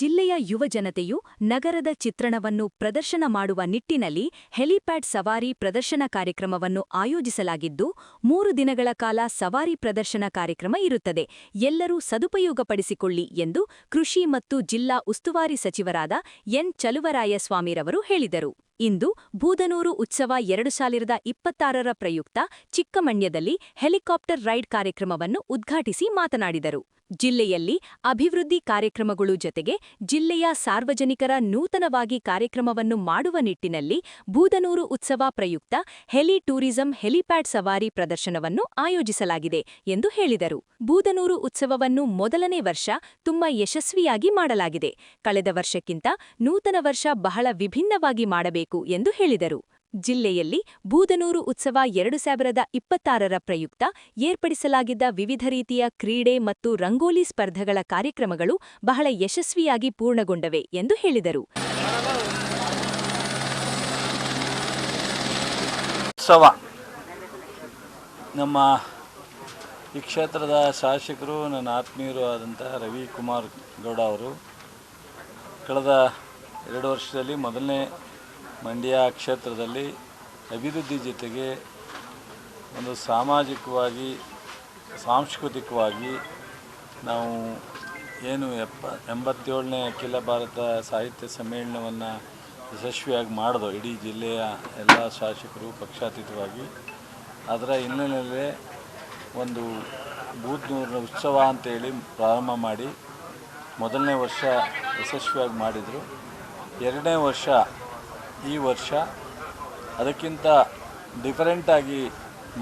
ಜಿಲ್ಲೆಯ ಯುವ ಜನತೆಯು ನಗರದ ಚಿತ್ರಣವನ್ನು ಪ್ರದರ್ಶನ ಮಾಡುವ ನಿಟ್ಟಿನಲ್ಲಿ ಹೆಲಿಪ್ಯಾಡ್ ಸವಾರಿ ಪ್ರದರ್ಶನ ಕಾರ್ಯಕ್ರಮವನ್ನು ಆಯೋಜಿಸಲಾಗಿದ್ದು 3 ದಿನಗಳ ಕಾಲ ಸವಾರಿ ಪ್ರದರ್ಶನ ಕಾರ್ಯಕ್ರಮ ಇರುತ್ತದೆ. ಎಲ್ಲರೂ ಸದುಪಯೋಗಪಡಿಸಿಕೊಳ್ಳಿ ಎಂದು ಕೃಷಿ ಮತ್ತು ಜಿಲ್ಲಾ ಉಸ್ತುವಾರಿ ಸಚಿವರಾದ ಎನ್ ಚಲುವರಾಯಸ್ವಾಮಿರವರು ಹೇಳಿದರು. ಇಂದು ಬೂದನೂರು ಉತ್ಸವ 2026ರ ಪ್ರಯುಕ್ತ ಚಿಕ್ಕಮಣ್ಯದಲ್ಲಿ ಹೆಲಿಕಾಪ್ಟರ್ ರೈಡ್ ಕಾರ್ಯಕ್ರಮವನ್ನು ಉದ್ಘಾಟಿಸಿ ಮಾತನಾಡಿದರು. ಜಿಲ್ಲೆಯಲ್ಲಿ ಅಭಿವೃದ್ಧಿ ಕಾರ್ಯಕ್ರಮಗಳು ಜೊತೆಗೆ ಜಿಲ್ಲೆಯ ಸಾರ್ವಜನಿಕರ ನೂತನವಾಗಿ ಕಾರ್ಯಕ್ರಮವನ್ನು ಮಾಡುವ ನಿಟ್ಟಿನಲ್ಲಿ ಬೂದನೂರು ಉತ್ಸವ ಪ್ರಯುಕ್ತ ಹೆಲಿ ಟೂರಿಸಂ ಹೆಲಿಪ್ಯಾಡ್ ಸವಾರಿ ಪ್ರದರ್ಶನವನ್ನು ಆಯೋಜಿಸಲಾಗಿದೆ ಎಂದು ಹೇಳಿದರು. ಬೂದನೂರು ಉತ್ಸವವನ್ನು ಮೊದಲನೇ ವರ್ಷ ತುಂಬಾ ಯಶಸ್ವಿಯಾಗಿ ಮಾಡಲಾಗಿದೆ. ಕಳೆದ ವರ್ಷಕ್ಕಿಂತ ನೂತನ ವರ್ಷ ಬಹಳ ವಿಭಿನ್ನವಾಗಿ ಮಾಡಬೇಕು ಎಂದು ಹೇಳಿದರು. ಜಿಲ್ಲೆಯಲ್ಲಿ ಬೂದನೂರು ಉತ್ಸವ 2026ರ ಪ್ರಯುಕ್ತ ಏರ್ಪಡಿಸಲಾಗಿದ್ದ ವಿವಿಧ ರೀತಿಯ ಕ್ರೀಡೆ ಮತ್ತು ರಂಗೋಲಿ ಸ್ಪರ್ಧೆಗಳ ಕಾರ್ಯಕ್ರಮಗಳು ಬಹಳ ಯಶಸ್ವಿಯಾಗಿ ಪೂರ್ಣಗೊಂಡವೆ ಎಂದು ಹೇಳಿದರು. ಉತ್ಸವ ನಮ್ಮ ಈ ಕ್ಷೇತ್ರದ ಶಾಸಕರು ನನ್ನ ಆತ್ಮೀಯರು ಆದಂಥ ರವಿಕುಮಾರ್ ಗೌಡ ಅವರು ಕಳೆದ 2 ವರ್ಷದಲ್ಲಿ ಮೊದಲನೇ ಮಂಡ್ಯ ಕ್ಷೇತ್ರದಲ್ಲಿ ಅಭಿವೃದ್ಧಿ ಜೊತೆಗೆ ಒಂದು ಸಾಮಾಜಿಕವಾಗಿ ಸಾಂಸ್ಕೃತಿಕವಾಗಿ ನಾವು ಏನು 87ನೇ ಅಖಿಲ ಭಾರತ ಸಾಹಿತ್ಯ ಸಮ್ಮೇಳನವನ್ನು ಯಶಸ್ವಿಯಾಗಿ ಮಾಡಿದೋ ಇಡೀ ಜಿಲ್ಲೆಯ ಎಲ್ಲ ಶಾಸಕರು ಪಕ್ಷಾತೀತವಾಗಿ, ಅದರ ಹಿನ್ನೆಲೆಯಲ್ಲೇ ಒಂದು ಬೂದನೂರಿನ ಉತ್ಸವ ಅಂತೇಳಿ ಪ್ರಾರಂಭ ಮಾಡಿ ಮೊದಲನೇ ವರ್ಷ ಯಶಸ್ವಿಯಾಗಿ ಮಾಡಿದರು. 2ನೇ ವರ್ಷ ಈ ವರ್ಷ ಅದಕ್ಕಿಂತ ಡಿಫರೆಂಟಾಗಿ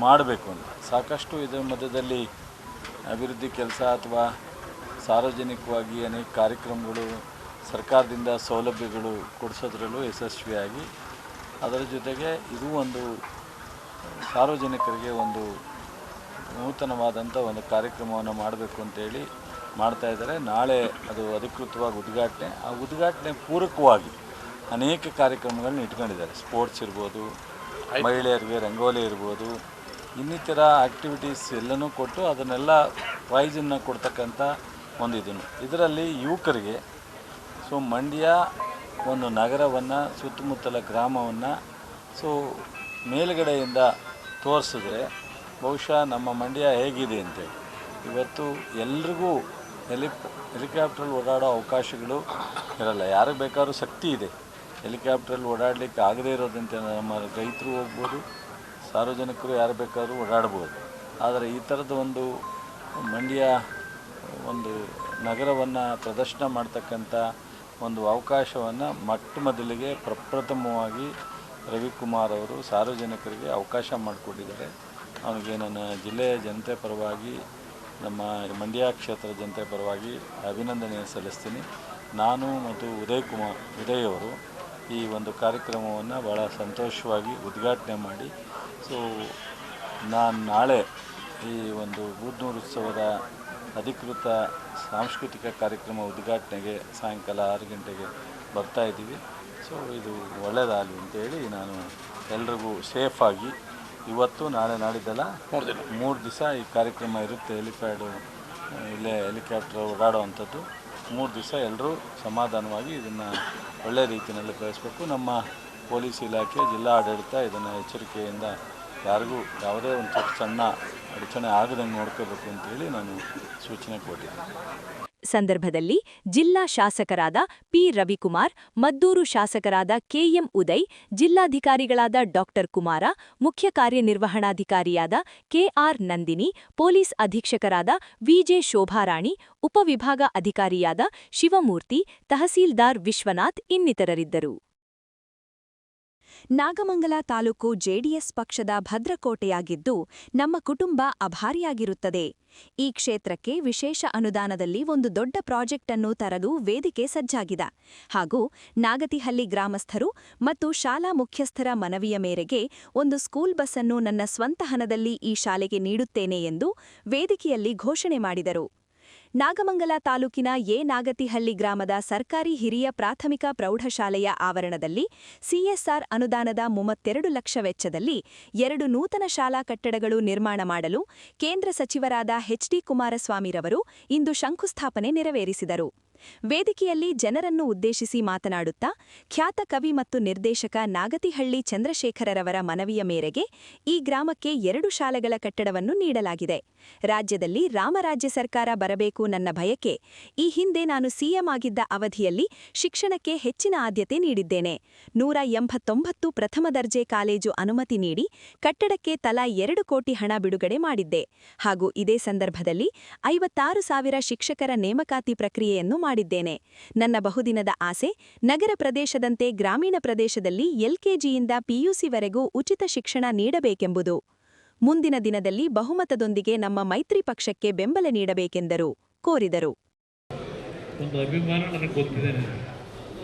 ಮಾಡಬೇಕು ಅಂತ ಸಾಕಷ್ಟು ಇದರ ಮಧ್ಯದಲ್ಲಿ ಅಭಿವೃದ್ಧಿ ಕೆಲಸ ಅಥವಾ ಸಾರ್ವಜನಿಕವಾಗಿ ಅನೇಕ ಕಾರ್ಯಕ್ರಮಗಳು ಸರ್ಕಾರದಿಂದ ಸೌಲಭ್ಯಗಳು ಕೊಡಿಸೋದ್ರಲ್ಲೂ ಯಶಸ್ವಿಯಾಗಿ, ಅದರ ಜೊತೆಗೆ ಇದು ಒಂದು ಸಾರ್ವಜನಿಕರಿಗೆ ಒಂದು ನೂತನವಾದಂಥ ಒಂದು ಕಾರ್ಯಕ್ರಮವನ್ನು ಮಾಡಬೇಕು ಅಂತೇಳಿ ಮಾಡ್ತಾಯಿದ್ದಾರೆ. ನಾಳೆ ಅದು ಅಧಿಕೃತವಾಗಿ ಉದ್ಘಾಟನೆ. ಆ ಉದ್ಘಾಟನೆ ಪೂರಕವಾಗಿ ಅನೇಕ ಕಾರ್ಯಕ್ರಮಗಳನ್ನ ಇಟ್ಕೊಂಡಿದ್ದಾರೆ. ಸ್ಪೋರ್ಟ್ಸ್ ಇರ್ಬೋದು, ಮಹಿಳೆಯರಿಗೆ ರಂಗೋಲಿ ಇರ್ಬೋದು, ಇನ್ನಿತರ ಆ್ಯಕ್ಟಿವಿಟೀಸ್ ಎಲ್ಲನೂ ಕೊಟ್ಟು ಅದನ್ನೆಲ್ಲ ಪ್ರೈಸನ್ನು ಕೊಡ್ತಕ್ಕಂಥ ಒಂದು ಇದರಲ್ಲಿ ಯುವಕರಿಗೆ ಮಂಡ್ಯ ಒಂದು ನಗರವನ್ನು ಸುತ್ತಮುತ್ತಲ ಗ್ರಾಮವನ್ನು ಮೇಲುಗಡೆಯಿಂದ ತೋರಿಸಿದ್ರೆ ಬಹುಶಃ ನಮ್ಮ ಮಂಡ್ಯ ಹೇಗಿದೆ ಅಂತೇಳಿ ಇವತ್ತು ಎಲ್ರಿಗೂ ಹೆಲಿಕಾಪ್ಟ್ರಲ್ಲಿ ಓಡಾಡೋ ಅವಕಾಶಗಳು ಇರಲ್ಲ. ಯಾರಿಗೆ ಬೇಕಾದ್ರೂ ಶಕ್ತಿ ಇದೆ, ಹೆಲಿಕಾಪ್ಟ್ರಲ್ಲಿ ಓಡಾಡಲಿಕ್ಕೆ ಆಗದೇ ಇರೋದಂತೆ ನಮ್ಮ ರೈತರು ಹೋಗ್ಬೋದು, ಸಾರ್ವಜನಿಕರು ಯಾರು ಬೇಕಾದ್ರೂ ಓಡಾಡ್ಬೋದು. ಆದರೆ ಈ ಥರದ ಒಂದು ಮಂಡ್ಯ ಒಂದು ನಗರವನ್ನು ಪ್ರದರ್ಶನ ಮಾಡ್ತಕ್ಕಂಥ ಒಂದು ಅವಕಾಶವನ್ನು ಮೊದಲಿಗೆ ಪ್ರಪ್ರಥಮವಾಗಿ ರವಿಕುಮಾರ್ ಅವರು ಸಾರ್ವಜನಿಕರಿಗೆ ಅವಕಾಶ ಮಾಡಿಕೊಟ್ಟಿದ್ದಾರೆ. ಅವನಿಗೆ ನನ್ನ ಜಿಲ್ಲೆಯ ಜನತೆ ಪರವಾಗಿ, ನಮ್ಮ ಮಂಡ್ಯ ಕ್ಷೇತ್ರದ ಜನತೆ ಪರವಾಗಿ ಅಭಿನಂದನೆ ಸಲ್ಲಿಸ್ತೀನಿ. ನಾನು ಮತ್ತು ಉದಯ್ ಅವರು ಈ ಒಂದು ಕಾರ್ಯಕ್ರಮವನ್ನು ಭಾಳ ಸಂತೋಷವಾಗಿ ಉದ್ಘಾಟನೆ ಮಾಡಿ ನಾನು ನಾಳೆ ಈ ಒಂದು ಬೂದನೂರು ಉತ್ಸವದ ಅಧಿಕೃತ ಸಾಂಸ್ಕೃತಿಕ ಕಾರ್ಯಕ್ರಮ ಉದ್ಘಾಟನೆಗೆ ಸಾಯಂಕಾಲ 6 ಗಂಟೆಗೆ ಬರ್ತಾಯಿದ್ದೀವಿ. ಇದು ಒಳ್ಳೆಯದಾಗಲಿ ಅಂತೇಳಿ ನಾನು ಎಲ್ರಿಗೂ ಸೇಫಾಗಿ ಇವತ್ತು ನಾಳೆ ನಾಡಿದ್ದಲ್ಲ 3 ದಿವಸ ಈ ಕಾರ್ಯಕ್ರಮ ಇರುತ್ತೆ. ಹೆಲಿಪ್ಯಾಡು ಇಲ್ಲೇ ಹೆಲಿಕಾಪ್ಟರ್ ಓಡಾಡೋ ಅಂಥದ್ದು 3 ದಿವಸ ಎಲ್ಲರೂ ಸಮಾಧಾನವಾಗಿ ಇದನ್ನು ಒಳ್ಳೆಯ ರೀತಿಯಲ್ಲಿ ಕಳಿಸ್ಬೇಕು. ನಮ್ಮ ಪೊಲೀಸ್ ಇಲಾಖೆ, ಜಿಲ್ಲಾ ಆಡಳಿತ ಇದನ್ನು ಎಚ್ಚರಿಕೆಯಿಂದ ಯಾರಿಗೂ ಯಾವುದೇ ಒಂದು ಸಣ್ಣ ಅಡಚಣೆ ಆಗದಂಗೆ ನೋಡ್ಕೋಬೇಕು ಅಂತೇಳಿ ನಾನು ಸೂಚನೆ ಕೊಟ್ಟಿದ್ದೀನಿ. ಸಂದರ್ಭದಲ್ಲಿ ಜಿಲ್ಲಾ ಶಾಸಕರಾದ ಪಿ ರವಿಕುಮಾರ್, ಮದ್ದೂರು ಶಾಸಕರಾದ ಕೆಎಂ ಉದಯ್, ಜಿಲ್ಲಾಧಿಕಾರಿಗಳಾದ ಡಾ ಕುಮಾರ, ಮುಖ್ಯ ಕಾರ್ಯನಿರ್ವಹಣಾಧಿಕಾರಿಯಾದ ಕೆಆರ್ ನಂದಿನಿ, ಪೊಲೀಸ್ ಅಧೀಕ್ಷಕರಾದ ವಿಜೆ ಶೋಭಾರಾಣಿ, ಉಪವಿಭಾಗ ಅಧಿಕಾರಿಯಾದ ಶಿವಮೂರ್ತಿ, ತಹಸೀಲ್ದಾರ್ ವಿಶ್ವನಾಥ್ ಇನ್ನಿತರರಿದ್ದರು. ನಾಗಮಂಗಲ ತಾಲೂಕು ಜೆಡಿಎಸ್ ಪಕ್ಷದ ಭದ್ರಕೋಟೆಯಾಗಿದ್ದು ನಮ್ಮ ಕುಟುಂಬ ಅಭಾರಿಯಾಗಿರುತ್ತದೆ. ಈ ಕ್ಷೇತ್ರಕ್ಕೆ ವಿಶೇಷ ಅನುದಾನದಲ್ಲಿ ಒಂದು ದೊಡ್ಡ ಪ್ರಾಜೆಕ್ಟ್ ಅನ್ನು ತರಲು ವೇದಿಕೆ ಸಜ್ಜಾಗಿದೆ. ಹಾಗೂ ನಾಗತಿಹಳ್ಳಿ ಗ್ರಾಮಸ್ಥರು ಮತ್ತು ಶಾಲಾ ಮುಖ್ಯಸ್ಥರ ಮನವಿಯ ಮೇರೆಗೆ ಒಂದು ಸ್ಕೂಲ್ ಬಸ್ ಅನ್ನು ನನ್ನ ಸ್ವಂತ ಹಣದಲ್ಲಿ ಈ ಶಾಲೆಗೆ ನೀಡುತ್ತೇನೆ ಎಂದು ವೇದಿಕೆಯಲ್ಲಿ ಘೋಷಣೆ ಮಾಡಿದರು. ನಾಗಮಂಗಲ ತಾಲೂಕಿನ ನಾಗತಿಹಳ್ಳಿ ಗ್ರಾಮದ ಸರ್ಕಾರಿ ಹಿರಿಯ ಪ್ರಾಥಮಿಕ ಪ್ರೌಢಶಾಲೆಯ ಆವರಣದಲ್ಲಿ ಸಿಎಸ್ಆರ್ ಅನುದಾನದ 32 ಲಕ್ಷ ವೆಚ್ಚದಲ್ಲಿ 2 ನೂತನ ಶಾಲಾ ಕಟ್ಟಡಗಳು ನಿರ್ಮಾಣ ಮಾಡಲು ಕೇಂದ್ರ ಸಚಿವರಾದ ಎಚ್.ಡಿ. ಕುಮಾರಸ್ವಾಮಿರವರು ಇಂದು ಶಂಕುಸ್ಥಾಪನೆ ನೆರವೇರಿಸಿದರು. ವೇದಿಕೆಯಲ್ಲಿ ಜನರನ್ನು ಉದ್ದೇಶಿಸಿ ಮಾತನಾಡುತ್ತಾ ಖ್ಯಾತ ಕವಿ ಮತ್ತು ನಿರ್ದೇಶಕ ನಾಗತಿಹಳ್ಳಿ ಚಂದ್ರಶೇಖರರವರ ಮನವಿಯ ಮೇರೆಗೆ ಈ ಗ್ರಾಮಕ್ಕೆ 2 ಶಾಲೆಗಳ ಕಟ್ಟಡವನ್ನು ನೀಡಲಾಗಿದೆ. ರಾಜ್ಯದಲ್ಲಿ ರಾಮರಾಜ್ಯ ಸರ್ಕಾರ ಬರಬೇಕು ನನ್ನ ಬಯಕೆ. ಈ ಹಿಂದೆ ನಾನು ಸಿಎಂ ಆಗಿದ್ದ ಅವಧಿಯಲ್ಲಿ ಶಿಕ್ಷಣಕ್ಕೆ ಹೆಚ್ಚಿನ ಆದ್ಯತೆ ನೀಡಿದ್ದೇನೆ. 189 ಪ್ರಥಮ ದರ್ಜೆ ಕಾಲೇಜು ಅನುಮತಿ ನೀಡಿ ಕಟ್ಟಡಕ್ಕೆ ತಲಾ 2 ಕೋಟಿ ಹಣ ಬಿಡುಗಡೆ ಮಾಡಿದ್ದೆ. ಹಾಗೂ ಇದೇ ಸಂದರ್ಭದಲ್ಲಿ 56,000 ಶಿಕ್ಷಕರ ನೇಮಕಾತಿ ಪ್ರಕ್ರಿಯೆಯನ್ನು ಮಾಡಿದ್ದೇನೆ. ನನ್ನ ಬಹುದಿನದ ಆಸೆ ನಗರ ಪ್ರದೇಶದಂತೆ ಗ್ರಾಮೀಣ ಪ್ರದೇಶದಲ್ಲಿ ಎಲ್ಕೆಜಿಯಿಂದ ಪಿಯುಸಿವರೆಗೂ ಉಚಿತ ಶಿಕ್ಷಣ ನೀಡಬೇಕೆಂಬುದು. ಮುಂದಿನ ದಿನದಲ್ಲಿ ಬಹುಮತದೊಂದಿಗೆ ನಮ್ಮ ಮೈತ್ರಿ ಪಕ್ಷಕ್ಕೆ ಬೆಂಬಲ ನೀಡಬೇಕೆಂದರು ಕೋರಿದರು. ಒಂದು ಅಭಿಮಾನ ನನಗೆ ಗೊತ್ತಿದೆ.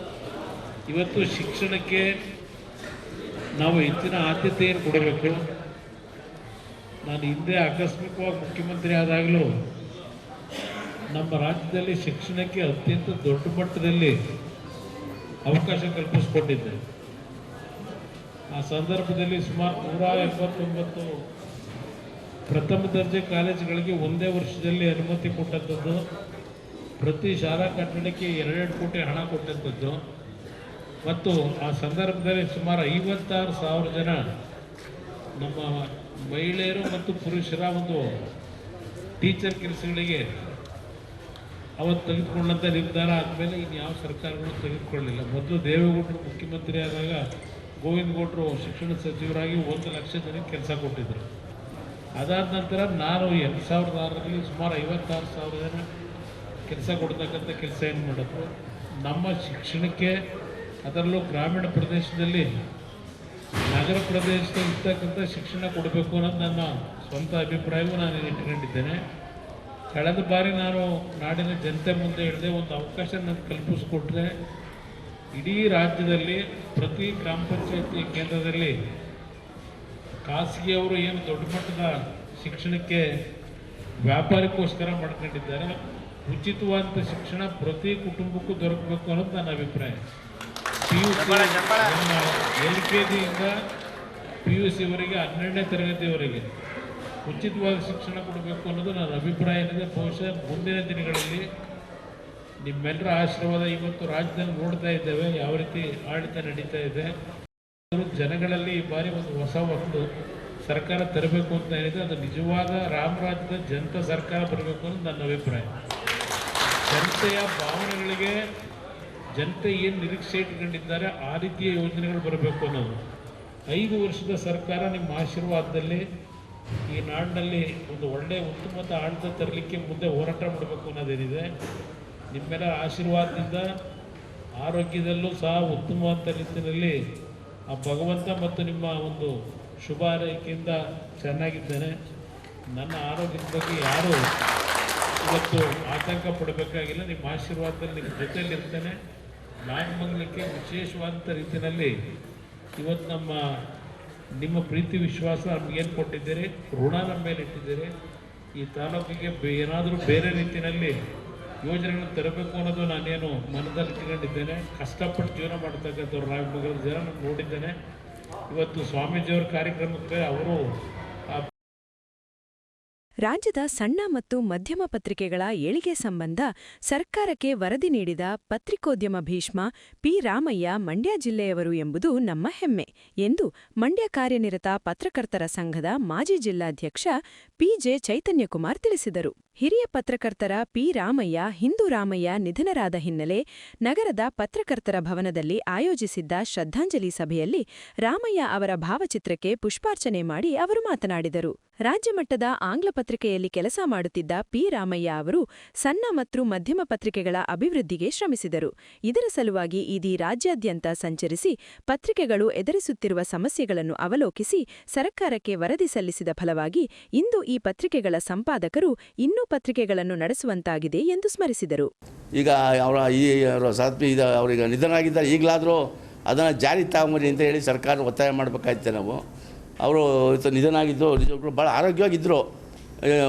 ಇವತ್ತು ಶಿಕ್ಷಣಕ್ಕೆ ನಾವು ಹೆಚ್ಚಿನ ಆದ್ಯತೆಯನ್ನು ಕೊಡಬೇಕು. ನಾನು ಹಿಂದೆ ಆಕಸ್ಮಿಕವಾಗಿ ಮುಖ್ಯಮಂತ್ರಿ ಆದಾಗಲೂ ನಮ್ಮ ರಾಜ್ಯದಲ್ಲಿ ಶಿಕ್ಷಣಕ್ಕೆ ಅತ್ಯಂತ ದೊಡ್ಡ ಮಟ್ಟದಲ್ಲಿ ಅವಕಾಶ ಕಲ್ಪಿಸಿಕೊಂಡಿದ್ದೆ. ಆ ಸಂದರ್ಭದಲ್ಲಿ ಸುಮಾರು 189 ಪ್ರಥಮ ದರ್ಜೆ ಕಾಲೇಜುಗಳಿಗೆ ಒಂದೇ ವರ್ಷದಲ್ಲಿ ಅನುಮತಿ ಕೊಟ್ಟಂಥದ್ದು, ಪ್ರತಿ ಶಾಲಾ ಕಟ್ಟಡಕ್ಕೆ 2 ಕೋಟಿ ಹಣ ಕೊಟ್ಟಂಥದ್ದು ಮತ್ತು ಆ ಸಂದರ್ಭದಲ್ಲಿ ಸುಮಾರು 56,000 ಜನ ನಮ್ಮ ಮಹಿಳೆಯರು ಮತ್ತು ಪುರುಷರ ಒಂದು ಟೀಚರ್ ಕೆಲಸಗಳಿಗೆ ಅವತ್ತು ತೆಗೆದುಕೊಂಡಂಥ ನಿರ್ಧಾರ ಆದಮೇಲೆ ಇನ್ಯಾವ ಸರ್ಕಾರಗಳು ತೆಗೆದುಕೊಳ್ಳಲಿಲ್ಲ. ಮೊದಲು ದೇವೇಗೌಡರು ಮುಖ್ಯಮಂತ್ರಿ ಆದಾಗ ಗೋವಿಂದ ಗೌಡರು ಶಿಕ್ಷಣ ಸಚಿವರಾಗಿ 1 ಲಕ್ಷ ಜನಕ್ಕೆ ಕೆಲಸ ಕೊಟ್ಟಿದ್ದರು. ಅದಾದ ನಂತರ ನಾನು 2006ರಲ್ಲಿ ಸುಮಾರು 56,000 ಜನ ಕೆಲಸ ಕೊಡ್ತಕ್ಕಂಥ ಕೆಲಸ ಏನು ಮಾಡಿದ್ರು. ನಮ್ಮ ಶಿಕ್ಷಣಕ್ಕೆ ಅದರಲ್ಲೂ ಗ್ರಾಮೀಣ ಪ್ರದೇಶದಲ್ಲಿ ನಗರ ಪ್ರದೇಶದಲ್ಲಿ ಇರ್ತಕ್ಕಂಥ ಶಿಕ್ಷಣ ಕೊಡಬೇಕು ಅನ್ನೋದು ನನ್ನ ಸ್ವಂತ ಅಭಿಪ್ರಾಯವೂ ನಾನು ಇಟ್ಕೊಂಡಿದ್ದೇನೆ. ಕಳೆದ ಬಾರಿ ನಾನು ನಾಡಿನ ಜನತೆ ಮುಂದೆ ಹೇಳಿದೆ, ಒಂದು ಅವಕಾಶ ನನಗೆ ಕಲ್ಪಿಸಿಕೊಟ್ರೆ ಇಡೀ ರಾಜ್ಯದಲ್ಲಿ ಪ್ರತಿ ಗ್ರಾಮ ಪಂಚಾಯತಿ ಕೇಂದ್ರದಲ್ಲಿ ಖಾಸಗಿಯವರು ಏನು ದೊಡ್ಡ ಮಟ್ಟದ ಶಿಕ್ಷಣಕ್ಕೆ ವ್ಯಾಪಾರಕ್ಕೋಸ್ಕರ ಮಾಡ್ಕೊಂಡಿದ್ದಾರೆ, ಉಚಿತವಾದಂಥ ಶಿಕ್ಷಣ ಪ್ರತಿ ಕುಟುಂಬಕ್ಕೂ ದೊರಕಬೇಕು ಅನ್ನೋದು ನನ್ನ ಅಭಿಪ್ರಾಯ. LKGಯಿಂದ PUCವರೆಗೆ 12ನೇ ತರಗತಿವರೆಗೆ ಉಚಿತವಾಗಿ ಶಿಕ್ಷಣ ಕೊಡಬೇಕು ಅನ್ನೋದು ನನ್ನ ಅಭಿಪ್ರಾಯ ಏನಿದೆ. ಬಹುಶಃ ಮುಂದಿನ ದಿನಗಳಲ್ಲಿ ನಿಮ್ಮೆಲ್ಲರ ಆಶೀರ್ವಾದ ಇವತ್ತು ರಾಜ್ಯದಲ್ಲಿ ನೋಡ್ತಾ ಇದ್ದೇವೆ ಯಾವ ರೀತಿ ಆಡಳಿತ ನಡೀತಾ ಇದೆ. ಜನಗಳಲ್ಲಿ ಈ ಬಾರಿ ಒಂದು ಹೊಸ ಸರ್ಕಾರ ತರಬೇಕು ಅಂತ ಹೇಳಿದ್ರೆ ಅದು ನಿಜವಾದ ರಾಮರಾಜ್ಯದ ಜನತಾ ಸರ್ಕಾರ ಬರಬೇಕು ಅನ್ನೋದು ನನ್ನ ಅಭಿಪ್ರಾಯ. ಜನತೆಯ ಭಾವನೆಗಳಿಗೆ ಜನತೆ ಏನು ನಿರೀಕ್ಷೆ ಇಟ್ಕೊಂಡಿದ್ದಾರೆ ಆ ರೀತಿಯ ಯೋಜನೆಗಳು ಬರಬೇಕು ಅನ್ನೋದು. 5 ವರ್ಷದ ಸರ್ಕಾರ ನಿಮ್ಮ ಆಶೀರ್ವಾದದಲ್ಲಿ ಈ ನಾಡಿನಲ್ಲಿ ಒಂದು ಒಳ್ಳೆಯ ಉತ್ತಮವಾದ ಆಡಳಿತ ತರಲಿಕ್ಕೆ ಮುಂದೆ ಹೋರಾಟ ಮಾಡಬೇಕು ಅನ್ನೋದೇನಿದೆ. ನಿಮ್ಮೆಲ್ಲ ಆಶೀರ್ವಾದದಿಂದ ಆರೋಗ್ಯದಲ್ಲೂ ಸಹ ಉತ್ತಮವಾದ ರೀತಿಯಲ್ಲಿ ಆ ಭಗವಂತ ಮತ್ತು ನಿಮ್ಮ ಒಂದು ಶುಭ ಹಾರೈಕೆಯಿಂದ ಚೆನ್ನಾಗಿದ್ದೇನೆ. ನನ್ನ ಆರೋಗ್ಯದ ಬಗ್ಗೆ ಯಾರೂ ಇವತ್ತು ಆತಂಕ ಪಡಬೇಕಾಗಿಲ್ಲ. ನಿಮ್ಮ ಆಶೀರ್ವಾದದಲ್ಲಿ ನಿಮ್ಮ ಜೊತೆಯಲ್ಲಿರ್ತೇನೆ. ನಾಗಮಂಗಲಕ್ಕೆ ವಿಶೇಷವಾದಂಥ ರೀತಿಯಲ್ಲಿ ಇವತ್ತು ನಿಮ್ಮ ಪ್ರೀತಿ ವಿಶ್ವಾಸ ನಮಗೇನು ಕೊಟ್ಟಿದ್ದೀರಿ, ಋಣ ನಮ್ಮ ಮೇಲೆ ಇಟ್ಟಿದ್ದೀರಿ. ಈ ತಾಲೂಕಿಗೆ ಏನಾದರೂ ಬೇರೆ ರೀತಿಯಲ್ಲಿ ಯೋಜನೆಗಳನ್ನು ತರಬೇಕು ಅನ್ನೋದು ನಾನೇನು ಮನದಲ್ಲಿ ಇಟ್ಕೊಂಡಿದ್ದೇನೆ. ಕಷ್ಟಪಟ್ಟು ಜೀವನ ಮಾಡ್ತಕ್ಕಂಥವ್ರು ನಾಗಮಂಗಲದ ಜನ ನಾನು ನೋಡಿದ್ದೇನೆ. ಇವತ್ತು ಸ್ವಾಮೀಜಿಯವರ ಕಾರ್ಯಕ್ರಮಕ್ಕೆ ಅವರು ರಾಜ್ಯದ ಸಣ್ಣ ಮತ್ತು ಮಧ್ಯಮ ಪತ್ರಿಕೆಗಳ ಏಳಿಗೆ ಸಂಬಂಧ ಸರ್ಕಾರಕ್ಕೆ ವರದಿ ನೀಡಿದ ಪತ್ರಿಕೋದ್ಯಮ ಭೀಷ್ಮ ಪಿ. ರಾಮಯ್ಯ ಮಂಡ್ಯ ಜಿಲ್ಲೆಯವರು ಎಂಬುದು ನಮ್ಮ ಹೆಮ್ಮೆ ಎಂದು ಮಂಡ್ಯ ಕಾರ್ಯನಿರತ ಪತ್ರಕರ್ತರ ಸಂಘದ ಮಾಜಿ ಜಿಲ್ಲಾಧ್ಯಕ್ಷ ಪಿ.ಜೆ. ಚೈತನ್ಯಕುಮಾರ್ ತಿಳಿಸಿದರು. ಹಿರಿಯ ಪತ್ರಕರ್ತರ ಪಿ. ರಾಮಯ್ಯ ಹಿಂದೂ ರಾಮಯ್ಯ ನಿಧನರಾದ ಹಿನ್ನೆಲೆ ನಗರದ ಪತ್ರಕರ್ತರ ಭವನದಲ್ಲಿ ಆಯೋಜಿಸಿದ್ದ ಶ್ರದ್ಧಾಂಜಲಿ ಸಭೆಯಲ್ಲಿ ರಾಮಯ್ಯ ಅವರ ಭಾವಚಿತ್ರಕ್ಕೆ ಪುಷ್ಪಾರ್ಚನೆ ಮಾಡಿ ಅವರು ಮಾತನಾಡಿದರು. ರಾಜ್ಯಮಟ್ಟದ ಆಂಗ್ಲ ಪತ್ರಿಕೆಯಲ್ಲಿ ಕೆಲಸ ಮಾಡುತ್ತಿದ್ದ ಪಿ. ರಾಮಯ್ಯ ಅವರು ಸಣ್ಣ ಮತ್ತು ಮಧ್ಯಮ ಪತ್ರಿಕೆಗಳ ಅಭಿವೃದ್ಧಿಗೆ ಶ್ರಮಿಸಿದರು. ಇದರ ಸಲುವಾಗಿ ಇಡೀ ರಾಜ್ಯಾದ್ಯಂತ ಸಂಚರಿಸಿ ಪತ್ರಿಕೆಗಳು ಎದುರಿಸುತ್ತಿರುವ ಸಮಸ್ಯೆಗಳನ್ನು ಅವಲೋಕಿಸಿ ಸರ್ಕಾರಕ್ಕೆ ವರದಿ ಸಲ್ಲಿಸಿದ ಫಲವಾಗಿ ಇಂದು ಈ ಪತ್ರಿಕೆಗಳ ಸಂಪಾದಕರು ಇನ್ನೂ ಪತ್ರಿಕೆಗಳನ್ನು ನಡೆಸುವಂತಾಗಿದೆ ಎಂದು ಸ್ಮರಿಸಿದರು. ಈಗ ಅವರಿಗೆ ನಿಧನ ಆಗಿದ್ದಾರೆ, ಈಗಲಾದರೂ ಅದನ್ನು ಜಾರಿ ತಗೊಂಬರಿ ಅಂತ ಹೇಳಿ ಸರ್ಕಾರ ಒತ್ತಾಯ ಮಾಡಬೇಕಾಯ್ತು. ನಾವು ಅವರು ನಿಧನ ಆಗಿದ್ದು ನಿಜಕ್ಕೂ ಭಾಳ ಆರೋಗ್ಯವಾಗಿದ್ದರು.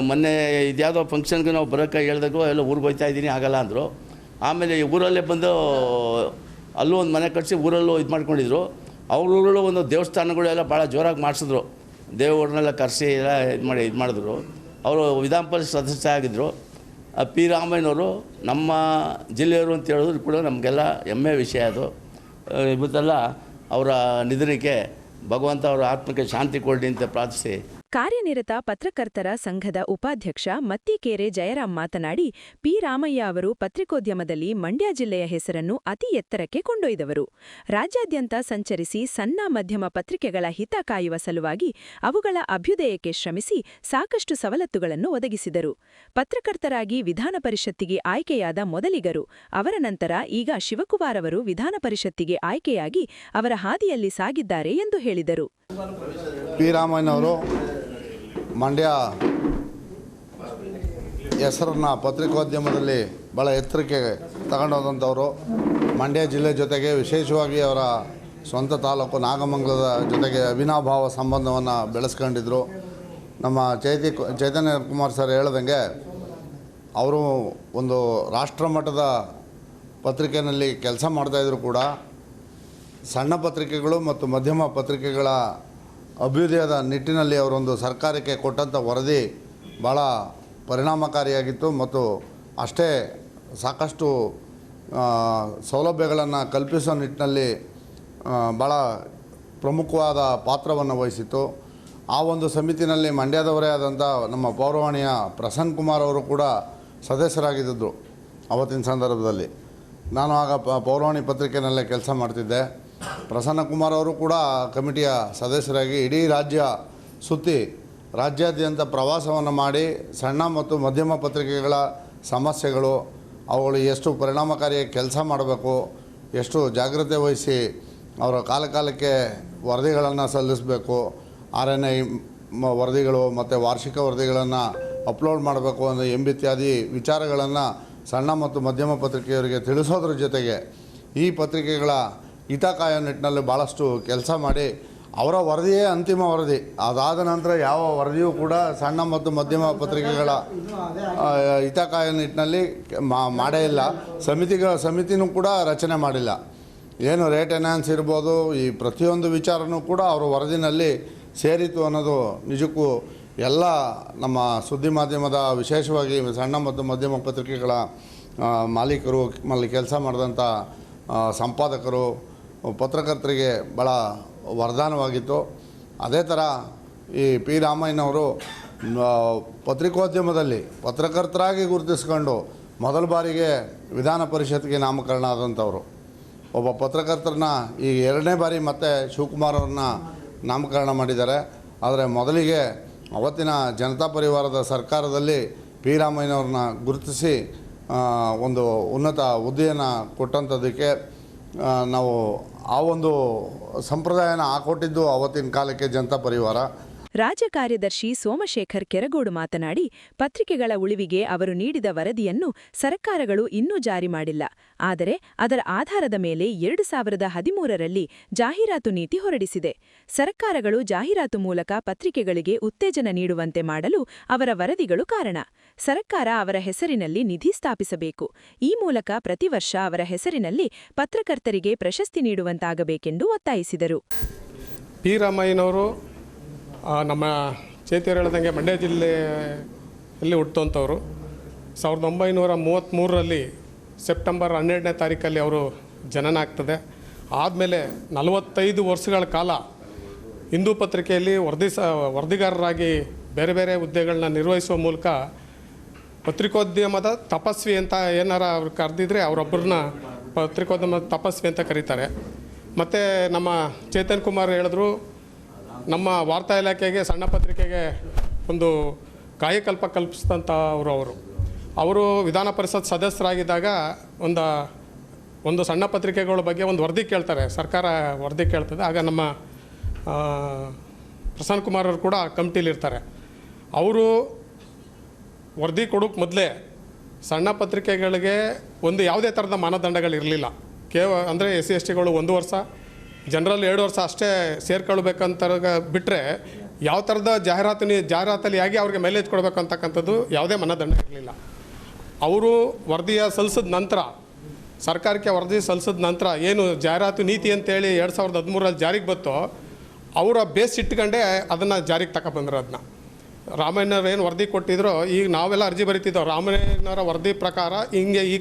ಮೊನ್ನೆ ಇದ್ಯಾವುದೋ ಫಂಕ್ಷನ್ಗೆ ನಾವು ಬರೋಕ್ಕೆ ಹೇಳ್ದಾಗೂ ಎಲ್ಲ ಊರಿಗೆ ಹೋಗ್ತಾ ಇದ್ದೀನಿ ಆಗಲ್ಲ ಅಂದರು. ಆಮೇಲೆ ಊರಲ್ಲೇ ಬಂದು ಅಲ್ಲೂ ಒಂದು ಮನೆ ಕಟ್ಟಿಸಿ ಊರಲ್ಲೂ ಇದು ಮಾಡ್ಕೊಂಡಿದ್ರು. ಅವ್ರ ಊರಲ್ಲೂ ಒಂದು ದೇವಸ್ಥಾನಗಳೆಲ್ಲ ಭಾಳ ಜೋರಾಗಿ ಮಾಡಿಸಿದ್ರು. ದೇವೇಗೌಡರನ್ನೆಲ್ಲ ಕರೆಸಿ ಎಲ್ಲ ಇದು ಮಾಡಿದ್ರು. ಅವರು ವಿಧಾನ ಪರಿಷತ್ ಸದಸ್ಯ ಆಗಿದ್ದರು. ಪಿ ರಾಮಯ್ಯನವರು ನಮ್ಮ ಜಿಲ್ಲೆಯವರು ಅಂತ ಹೇಳಿದ್ರು ಕೂಡ ನಮಗೆಲ್ಲ ಹೆಮ್ಮೆ ವಿಷಯ ಅದು. ಇವತ್ತೆಲ್ಲ ಅವರ ನಿಧನಕ್ಕೆ ಭಗವಂತ ಅವರ ಆತ್ಮಕ್ಕೆ ಶಾಂತಿ ಕೊಡಲಿ ಅಂತ ಪ್ರಾರ್ಥಿಸಿ. ಕಾರ್ಯನಿರತ ಪತ್ರಕರ್ತರ ಸಂಘದ ಉಪಾಧ್ಯಕ್ಷ ಮತ್ತಿಕೇರೆ ಜಯರಾಮ್ ಮಾತನಾಡಿ, ಪಿ ರಾಮಯ್ಯ ಅವರು ಪತ್ರಿಕೋದ್ಯಮದಲ್ಲಿ ಮಂಡ್ಯ ಜಿಲ್ಲೆಯ ಹೆಸರನ್ನು ಅತಿ ಎತ್ತರಕ್ಕೆ ಕೊಂಡೊಯ್ದವರು. ರಾಜ್ಯಾದ್ಯಂತ ಸಂಚರಿಸಿ ಸಣ್ಣ ಮಧ್ಯಮ ಪತ್ರಿಕೆಗಳ ಹಿತ ಕಾಯುವ ಸಲುವಾಗಿ ಅವುಗಳ ಅಭ್ಯುದಯಕ್ಕೆ ಶ್ರಮಿಸಿ ಸಾಕಷ್ಟು ಸವಲತ್ತುಗಳನ್ನು ಒದಗಿಸಿದರು. ಪತ್ರಕರ್ತರಾಗಿ ವಿಧಾನ ಪರಿಷತ್ತಿಗೆ ಆಯ್ಕೆಯಾದ ಮೊದಲಿಗರು. ಅವರ ನಂತರ ಈಗ ಶಿವಕುಮಾರ್ ಅವರು ವಿಧಾನ ಪರಿಷತ್ತಿಗೆ ಆಯ್ಕೆಯಾಗಿ ಅವರ ಹಾದಿಯಲ್ಲಿ ಸಾಗಿದ್ದಾರೆ ಎಂದು ಹೇಳಿದರು. ಪಿ ರಾಮಯ್ಯನವರು ಮಂಡ್ಯ ಹೆಸರನ್ನು ಪತ್ರಿಕೋದ್ಯಮದಲ್ಲಿ ಭಾಳ ಎತ್ತರಕ್ಕೆ ತಗೊಂಡೋದಂಥವರು. ಮಂಡ್ಯ ಜಿಲ್ಲೆ ಜೊತೆಗೆ ವಿಶೇಷವಾಗಿ ಅವರ ಸ್ವಂತ ತಾಲೂಕು ನಾಗಮಂಗಲದ ಜೊತೆಗೆ ಅವಿನಾಭಾವ ಸಂಬಂಧವನ್ನು ಬೆಳೆಸ್ಕೊಂಡಿದ್ರು. ನಮ್ಮ ಚೈತನ್ಯ ಕುಮಾರ್ ಸರ್ ಹೇಳ್ದಂಗೆ ಅವರು ಒಂದು ರಾಷ್ಟ್ರ ಮಟ್ಟದ ಪತ್ರಿಕೆಯಲ್ಲಿ ಕೆಲಸ ಮಾಡ್ತಾಯಿದ್ರು ಕೂಡ ಸಣ್ಣ ಪತ್ರಿಕೆಗಳು ಮತ್ತು ಮಧ್ಯಮ ಪತ್ರಿಕೆಗಳ ಅಭ್ಯುದಯದ ನಿಟ್ಟಿನಲ್ಲಿ ಅವರೊಂದು ಸರ್ಕಾರಕ್ಕೆ ಕೊಟ್ಟಂಥ ವರದಿ ಭಾಳ ಪರಿಣಾಮಕಾರಿಯಾಗಿತ್ತು ಮತ್ತು ಅಷ್ಟೇ ಸಾಕಷ್ಟು ಸೌಲಭ್ಯಗಳನ್ನು ಕಲ್ಪಿಸೋ ನಿಟ್ಟಿನಲ್ಲಿ ಭಾಳ ಪ್ರಮುಖವಾದ ಪಾತ್ರವನ್ನು ವಹಿಸಿತ್ತು. ಆ ಒಂದು ಸಮಿತಿನಲ್ಲಿ ಮಂಡ್ಯದವರೇ ಆದಂಥ ನಮ್ಮ ಪೌರವಾಣಿಯ ಪ್ರಸನ್ನ ಕುಮಾರ್ ಅವರು ಕೂಡ ಸದಸ್ಯರಾಗಿದ್ದರು. ಅವತ್ತಿನ ಸಂದರ್ಭದಲ್ಲಿ ನಾನು ಆಗ ಪೌರವಾಣಿ ಪತ್ರಿಕೆಯಲ್ಲೇ ಕೆಲಸ ಮಾಡ್ತಿದ್ದೆ. ಪ್ರಸನ್ನ ಕುಮಾರ್ ಅವರು ಕೂಡ ಕಮಿಟಿಯ ಸದಸ್ಯರಾಗಿ ಇಡೀ ರಾಜ್ಯ ಸುತ್ತಿ ರಾಜ್ಯಾದ್ಯಂತ ಪ್ರವಾಸವನ್ನು ಮಾಡಿ ಸಣ್ಣ ಮತ್ತು ಮಧ್ಯಮ ಪತ್ರಿಕೆಗಳ ಸಮಸ್ಯೆಗಳು, ಅವುಗಳು ಎಷ್ಟು ಪರಿಣಾಮಕಾರಿಯಾಗಿ ಕೆಲಸ ಮಾಡಬೇಕು, ಎಷ್ಟು ಜಾಗ್ರತೆ ವಹಿಸಿ ಅವರ ಕಾಲಕ್ಕೆ ವರದಿಗಳನ್ನು ಸಲ್ಲಿಸಬೇಕು, RNI ವರದಿಗಳು ಮತ್ತು ವಾರ್ಷಿಕ ವರದಿಗಳನ್ನು ಅಪ್ಲೋಡ್ ಮಾಡಬೇಕು ಅನ್ನೋ ಎಂಬಿತ್ಯಾದಿ ವಿಚಾರಗಳನ್ನು ಸಣ್ಣ ಮತ್ತು ಮಧ್ಯಮ ಪತ್ರಿಕೆಯವರಿಗೆ ತಿಳಿಸೋದ್ರ ಜೊತೆಗೆ ಈ ಪತ್ರಿಕೆಗಳ ಹಿತ ಕಾಯೋ ನಿಟ್ಟಿನಲ್ಲಿ ಭಾಳಷ್ಟು ಕೆಲಸ ಮಾಡಿ ಅವರ ವರದಿಯೇ ಅಂತಿಮ ವರದಿ. ಅದಾದ ನಂತರ ಯಾವ ವರದಿಯೂ ಕೂಡ ಸಣ್ಣ ಮತ್ತು ಮಧ್ಯಮ ಪತ್ರಿಕೆಗಳ ಹಿತ ಕಾಯೋ ನಿಟ್ಟಿನಲ್ಲಿ ಮಾಡೇ ಇಲ್ಲ. ಸಮಿತಿನೂ ಕೂಡ ರಚನೆ ಮಾಡಿಲ್ಲ. ಏನು ರೇಟ್ ಎನ್ಹಾನ್ಸ್ ಇರ್ಬೋದು, ಈ ಪ್ರತಿಯೊಂದು ವಿಚಾರನೂ ಕೂಡ ಅವರ ವರದಿನಲ್ಲಿ ಸೇರಿತು ಅನ್ನೋದು ನಿಜಕ್ಕೂ ಎಲ್ಲ ನಮ್ಮ ಸುದ್ದಿ ಮಾಧ್ಯಮದ ವಿಶೇಷವಾಗಿ ಸಣ್ಣ ಮತ್ತು ಮಧ್ಯಮ ಪತ್ರಿಕೆಗಳ ಮಾಲೀಕರು, ಅಲ್ಲಿ ಕೆಲಸ ಮಾಡಿದಂಥ ಸಂಪಾದಕರು, ಪತ್ರಕರ್ತರಿಗೆ ಭಾಳ ವರದಾನವಾಗಿತ್ತು. ಅದೇ ಥರ ಈ ಪಿ ರಾಮಯ್ಯನವರು ಪತ್ರಿಕೋದ್ಯಮದಲ್ಲಿ ಪತ್ರಕರ್ತರಾಗಿ ಗುರುತಿಸ್ಕೊಂಡು ಮೊದಲ ಬಾರಿಗೆ ವಿಧಾನ ಪರಿಷತ್ಗೆ ನಾಮಕರಣ ಆದಂಥವರು. ಒಬ್ಬ ಪತ್ರಕರ್ತರನ್ನ ಈ ಎರಡನೇ ಬಾರಿ ಮತ್ತೆ ಶಿವಕುಮಾರ್ ಅವ್ರನ್ನ ನಾಮಕರಣ ಮಾಡಿದ್ದಾರೆ. ಆದರೆ ಮೊದಲಿಗೆ ಅವತ್ತಿನ ಜನತಾ ಪರಿವಾರದ ಸರ್ಕಾರದಲ್ಲಿ ಪಿ ರಾಮಯ್ಯನವ್ರನ್ನ ಗುರುತಿಸಿ ಒಂದು ಉನ್ನತ ಹುದ್ದೆಯನ್ನು ಕೊಟ್ಟಂಥದ್ದಕ್ಕೆ ನಾವು ಆ ಒಂದು ಸಂಪ್ರದಾಯನ ಹಾಕೊಟ್ಟಿದ್ದು ಅವತ್ತಿನ ಕಾಲಕ್ಕೆ ಜನತಾ ಪರಿವಾರ. ರಾಜ್ಯ ಕಾರ್ಯದರ್ಶಿ ಸೋಮಶೇಖರ್ ಕೆರಗೋಡು ಮಾತನಾಡಿ, ಪತ್ರಿಕೆಗಳ ಉಳಿವಿಗೆ ಅವರು ನೀಡಿದ ವರದಿಯನ್ನು ಸರ್ಕಾರಗಳು ಇನ್ನೂ ಜಾರಿ ಮಾಡಿಲ್ಲ. ಆದರೆ ಅದರ ಆಧಾರದ ಮೇಲೆ 2013ರಲ್ಲಿ ಜಾಹೀರಾತು ನೀತಿ ಹೊರಡಿಸಿದೆ. ಸರ್ಕಾರಗಳು ಜಾಹೀರಾತು ಮೂಲಕ ಪತ್ರಿಕೆಗಳಿಗೆ ಉತ್ತೇಜನ ನೀಡುವಂತೆ ಮಾಡಲು ಅವರ ವರದಿಗಳು ಕಾರಣ. ಸರ್ಕಾರ ಅವರ ಹೆಸರಿನಲ್ಲಿ ನಿಧಿ ಸ್ಥಾಪಿಸಬೇಕು. ಈ ಮೂಲಕ ಪ್ರತಿ ವರ್ಷ ಅವರ ಹೆಸರಿನಲ್ಲಿ ಪತ್ರಕರ್ತರಿಗೆ ಪ್ರಶಸ್ತಿ ನೀಡುವಂತಾಗಬೇಕೆಂದು ಒತ್ತಾಯಿಸಿದರು. ಪಿ ರಾಮಯ್ಯನವರು ನಮ್ಮ ಚೇತಿಯರು ಹೇಳ್ದಂಗೆ ಮಂಡ್ಯ ಜಿಲ್ಲೆಯಲ್ಲಿ ಹುಟ್ಟುವಂಥವ್ರು. 1933ರಲ್ಲಿ ಸೆಪ್ಟೆಂಬರ್ 12ನೇ ತಾರೀಕಲ್ಲಿ ಅವರು ಜನನ ಆಗ್ತದೆ. ಆದಮೇಲೆ 45 ವರ್ಷಗಳ ಕಾಲ ಹಿಂದೂ ಪತ್ರಿಕೆಯಲ್ಲಿ ವರದಿಗಾರರಾಗಿ ಬೇರೆ ಬೇರೆ ಹುದ್ದೆಗಳನ್ನ ನಿರ್ವಹಿಸುವ ಮೂಲಕ ಪತ್ರಿಕೋದ್ಯಮದ ತಪಸ್ವಿ ಅಂತ ಏನಾರ ಅವ್ರು ಕರೆದಿದ್ರೆ ಅವರೊಬ್ಬರನ್ನ ಪತ್ರಿಕೋದ್ಯಮದ ತಪಸ್ವಿ ಅಂತ ಕರೀತಾರೆ. ಮತ್ತು ನಮ್ಮ ಚೇತನ್ ಕುಮಾರ್ ಹೇಳಿದ್ರು, ನಮ್ಮ ವಾರ್ತಾ ಇಲಾಖೆಗೆ ಸಣ್ಣ ಪತ್ರಿಕೆಗೆ ಒಂದು ಕಾಯಕಲ್ಪ ಕಲ್ಪಿಸಿದಂಥ ಅವರು ವಿಧಾನ ಪರಿಷತ್ ಸದಸ್ಯರಾಗಿದ್ದಾಗ ಒಂದು ಸಣ್ಣ ಪತ್ರಿಕೆಗಳ ಬಗ್ಗೆ ಒಂದು ವರದಿ ಕೇಳ್ತಾರೆ, ಸರ್ಕಾರ ವರದಿ ಕೇಳ್ತದೆ. ಆಗ ನಮ್ಮ ಪ್ರಸನ್ನ ಕುಮಾರ್ ಅವರು ಕೂಡ ಕಮಿಟಿಲಿರ್ತಾರೆ. ಅವರು ವರದಿ ಕೊಡೋಕ್ಕೆ ಮೊದಲೇ ಸಣ್ಣ ಪತ್ರಿಕೆಗಳಿಗೆ ಒಂದು ಯಾವುದೇ ಥರದ ಮಾನದಂಡಗಳಿರಲಿಲ್ಲ. ಅಂದರೆ SC/STಗಳು 1 ವರ್ಷ, ಜನರಲ್ 2 ವರ್ಷ ಅಷ್ಟೇ ಸೇರ್ಕೊಳ್ಬೇಕಂತ ಬಿಟ್ಟರೆ ಯಾವ ಥರದ ಜಾಹೀರಾತಲ್ಲಿ ಆಗಿ ಅವ್ರಿಗೆ ಮೈಲೇಜ್ ಕೊಡಬೇಕು ಅಂತಕ್ಕಂಥದ್ದು ಯಾವುದೇ ಮಾನದಂಡ ಇರಲಿಲ್ಲ. ಅವರು ವರದಿಯ ಸಲ್ಲಿಸಿದ ನಂತರ, ಸರ್ಕಾರಕ್ಕೆ ವರದಿ ಸಲ್ಲಿಸಿದ ನಂತರ ಏನು ಜಾಹೀರಾತು ನೀತಿ ಅಂತೇಳಿ 2013ರಲ್ಲಿ ಜಾರಿಗೆ ಬಂತೋ, ಅವರ ಬೇಸ್ ಇಟ್ಕೊಂಡೇ ಅದನ್ನು ಜಾರಿಗೆ ತಗೊಬಂದ್ರು. ಅದನ್ನ ರಾಮಯ್ಯನವ್ರು ಏನು ವರದಿ ಕೊಟ್ಟಿದ್ರು, ಈಗ ನಾವೆಲ್ಲ ಅರ್ಜಿ ಬರೀತಿದ್ದೋ ರಾಮಯ್ಯನವರ ವರದಿ ಪ್ರಕಾರ ಹಿಂಗೆ ಈ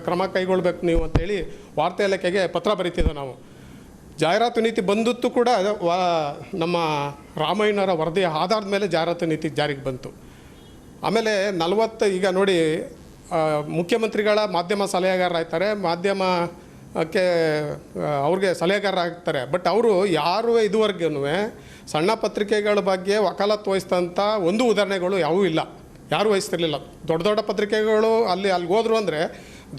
ಕ್ರಮ ಕೈಗೊಳ್ಬೇಕು ನೀವು ಅಂತೇಳಿ ವಾರ್ತಾ ಇಲಾಖೆಗೆ ಪತ್ರ ಬರೀತಿದ್ದೋ ನಾವು. ಜಾಹೀರಾತು ನೀತಿ ಬಂದದ್ದು ಕೂಡ ನಮ್ಮ ರಾಮಯ್ಯನವರ ವರದಿ ಆಧಾರದ ಮೇಲೆ ಜಾಹೀರಾತು ನೀತಿ ಜಾರಿಗೆ ಬಂತು. ಆಮೇಲೆ ಈಗ ನೋಡಿ, ಮುಖ್ಯಮಂತ್ರಿಗಳ ಮಾಧ್ಯಮ ಸಲಹೆಗಾರರಾಗ್ತಾರೆ, ಮಾಧ್ಯಮಕ್ಕೆ ಅವ್ರಿಗೆ ಆಗ್ತಾರೆ. ಬಟ್ ಅವರು ಯಾರೂ ಇದುವರೆಗೂ ಸಣ್ಣ ಪತ್ರಿಕೆಗಳ ಬಗ್ಗೆ ವಕಾಲತ್ತು ವಹಿಸಿದಂಥ ಒಂದು ಉದಾಹರಣೆಗಳು ಯಾವೂ ಇಲ್ಲ, ಯಾರೂ ವಹಿಸ್ತಿರ್ಲಿಲ್ಲ. ದೊಡ್ಡ ದೊಡ್ಡ ಪತ್ರಿಕೆಗಳು ಅಲ್ಲಿ ಹೋದ್ರು ಅಂದರೆ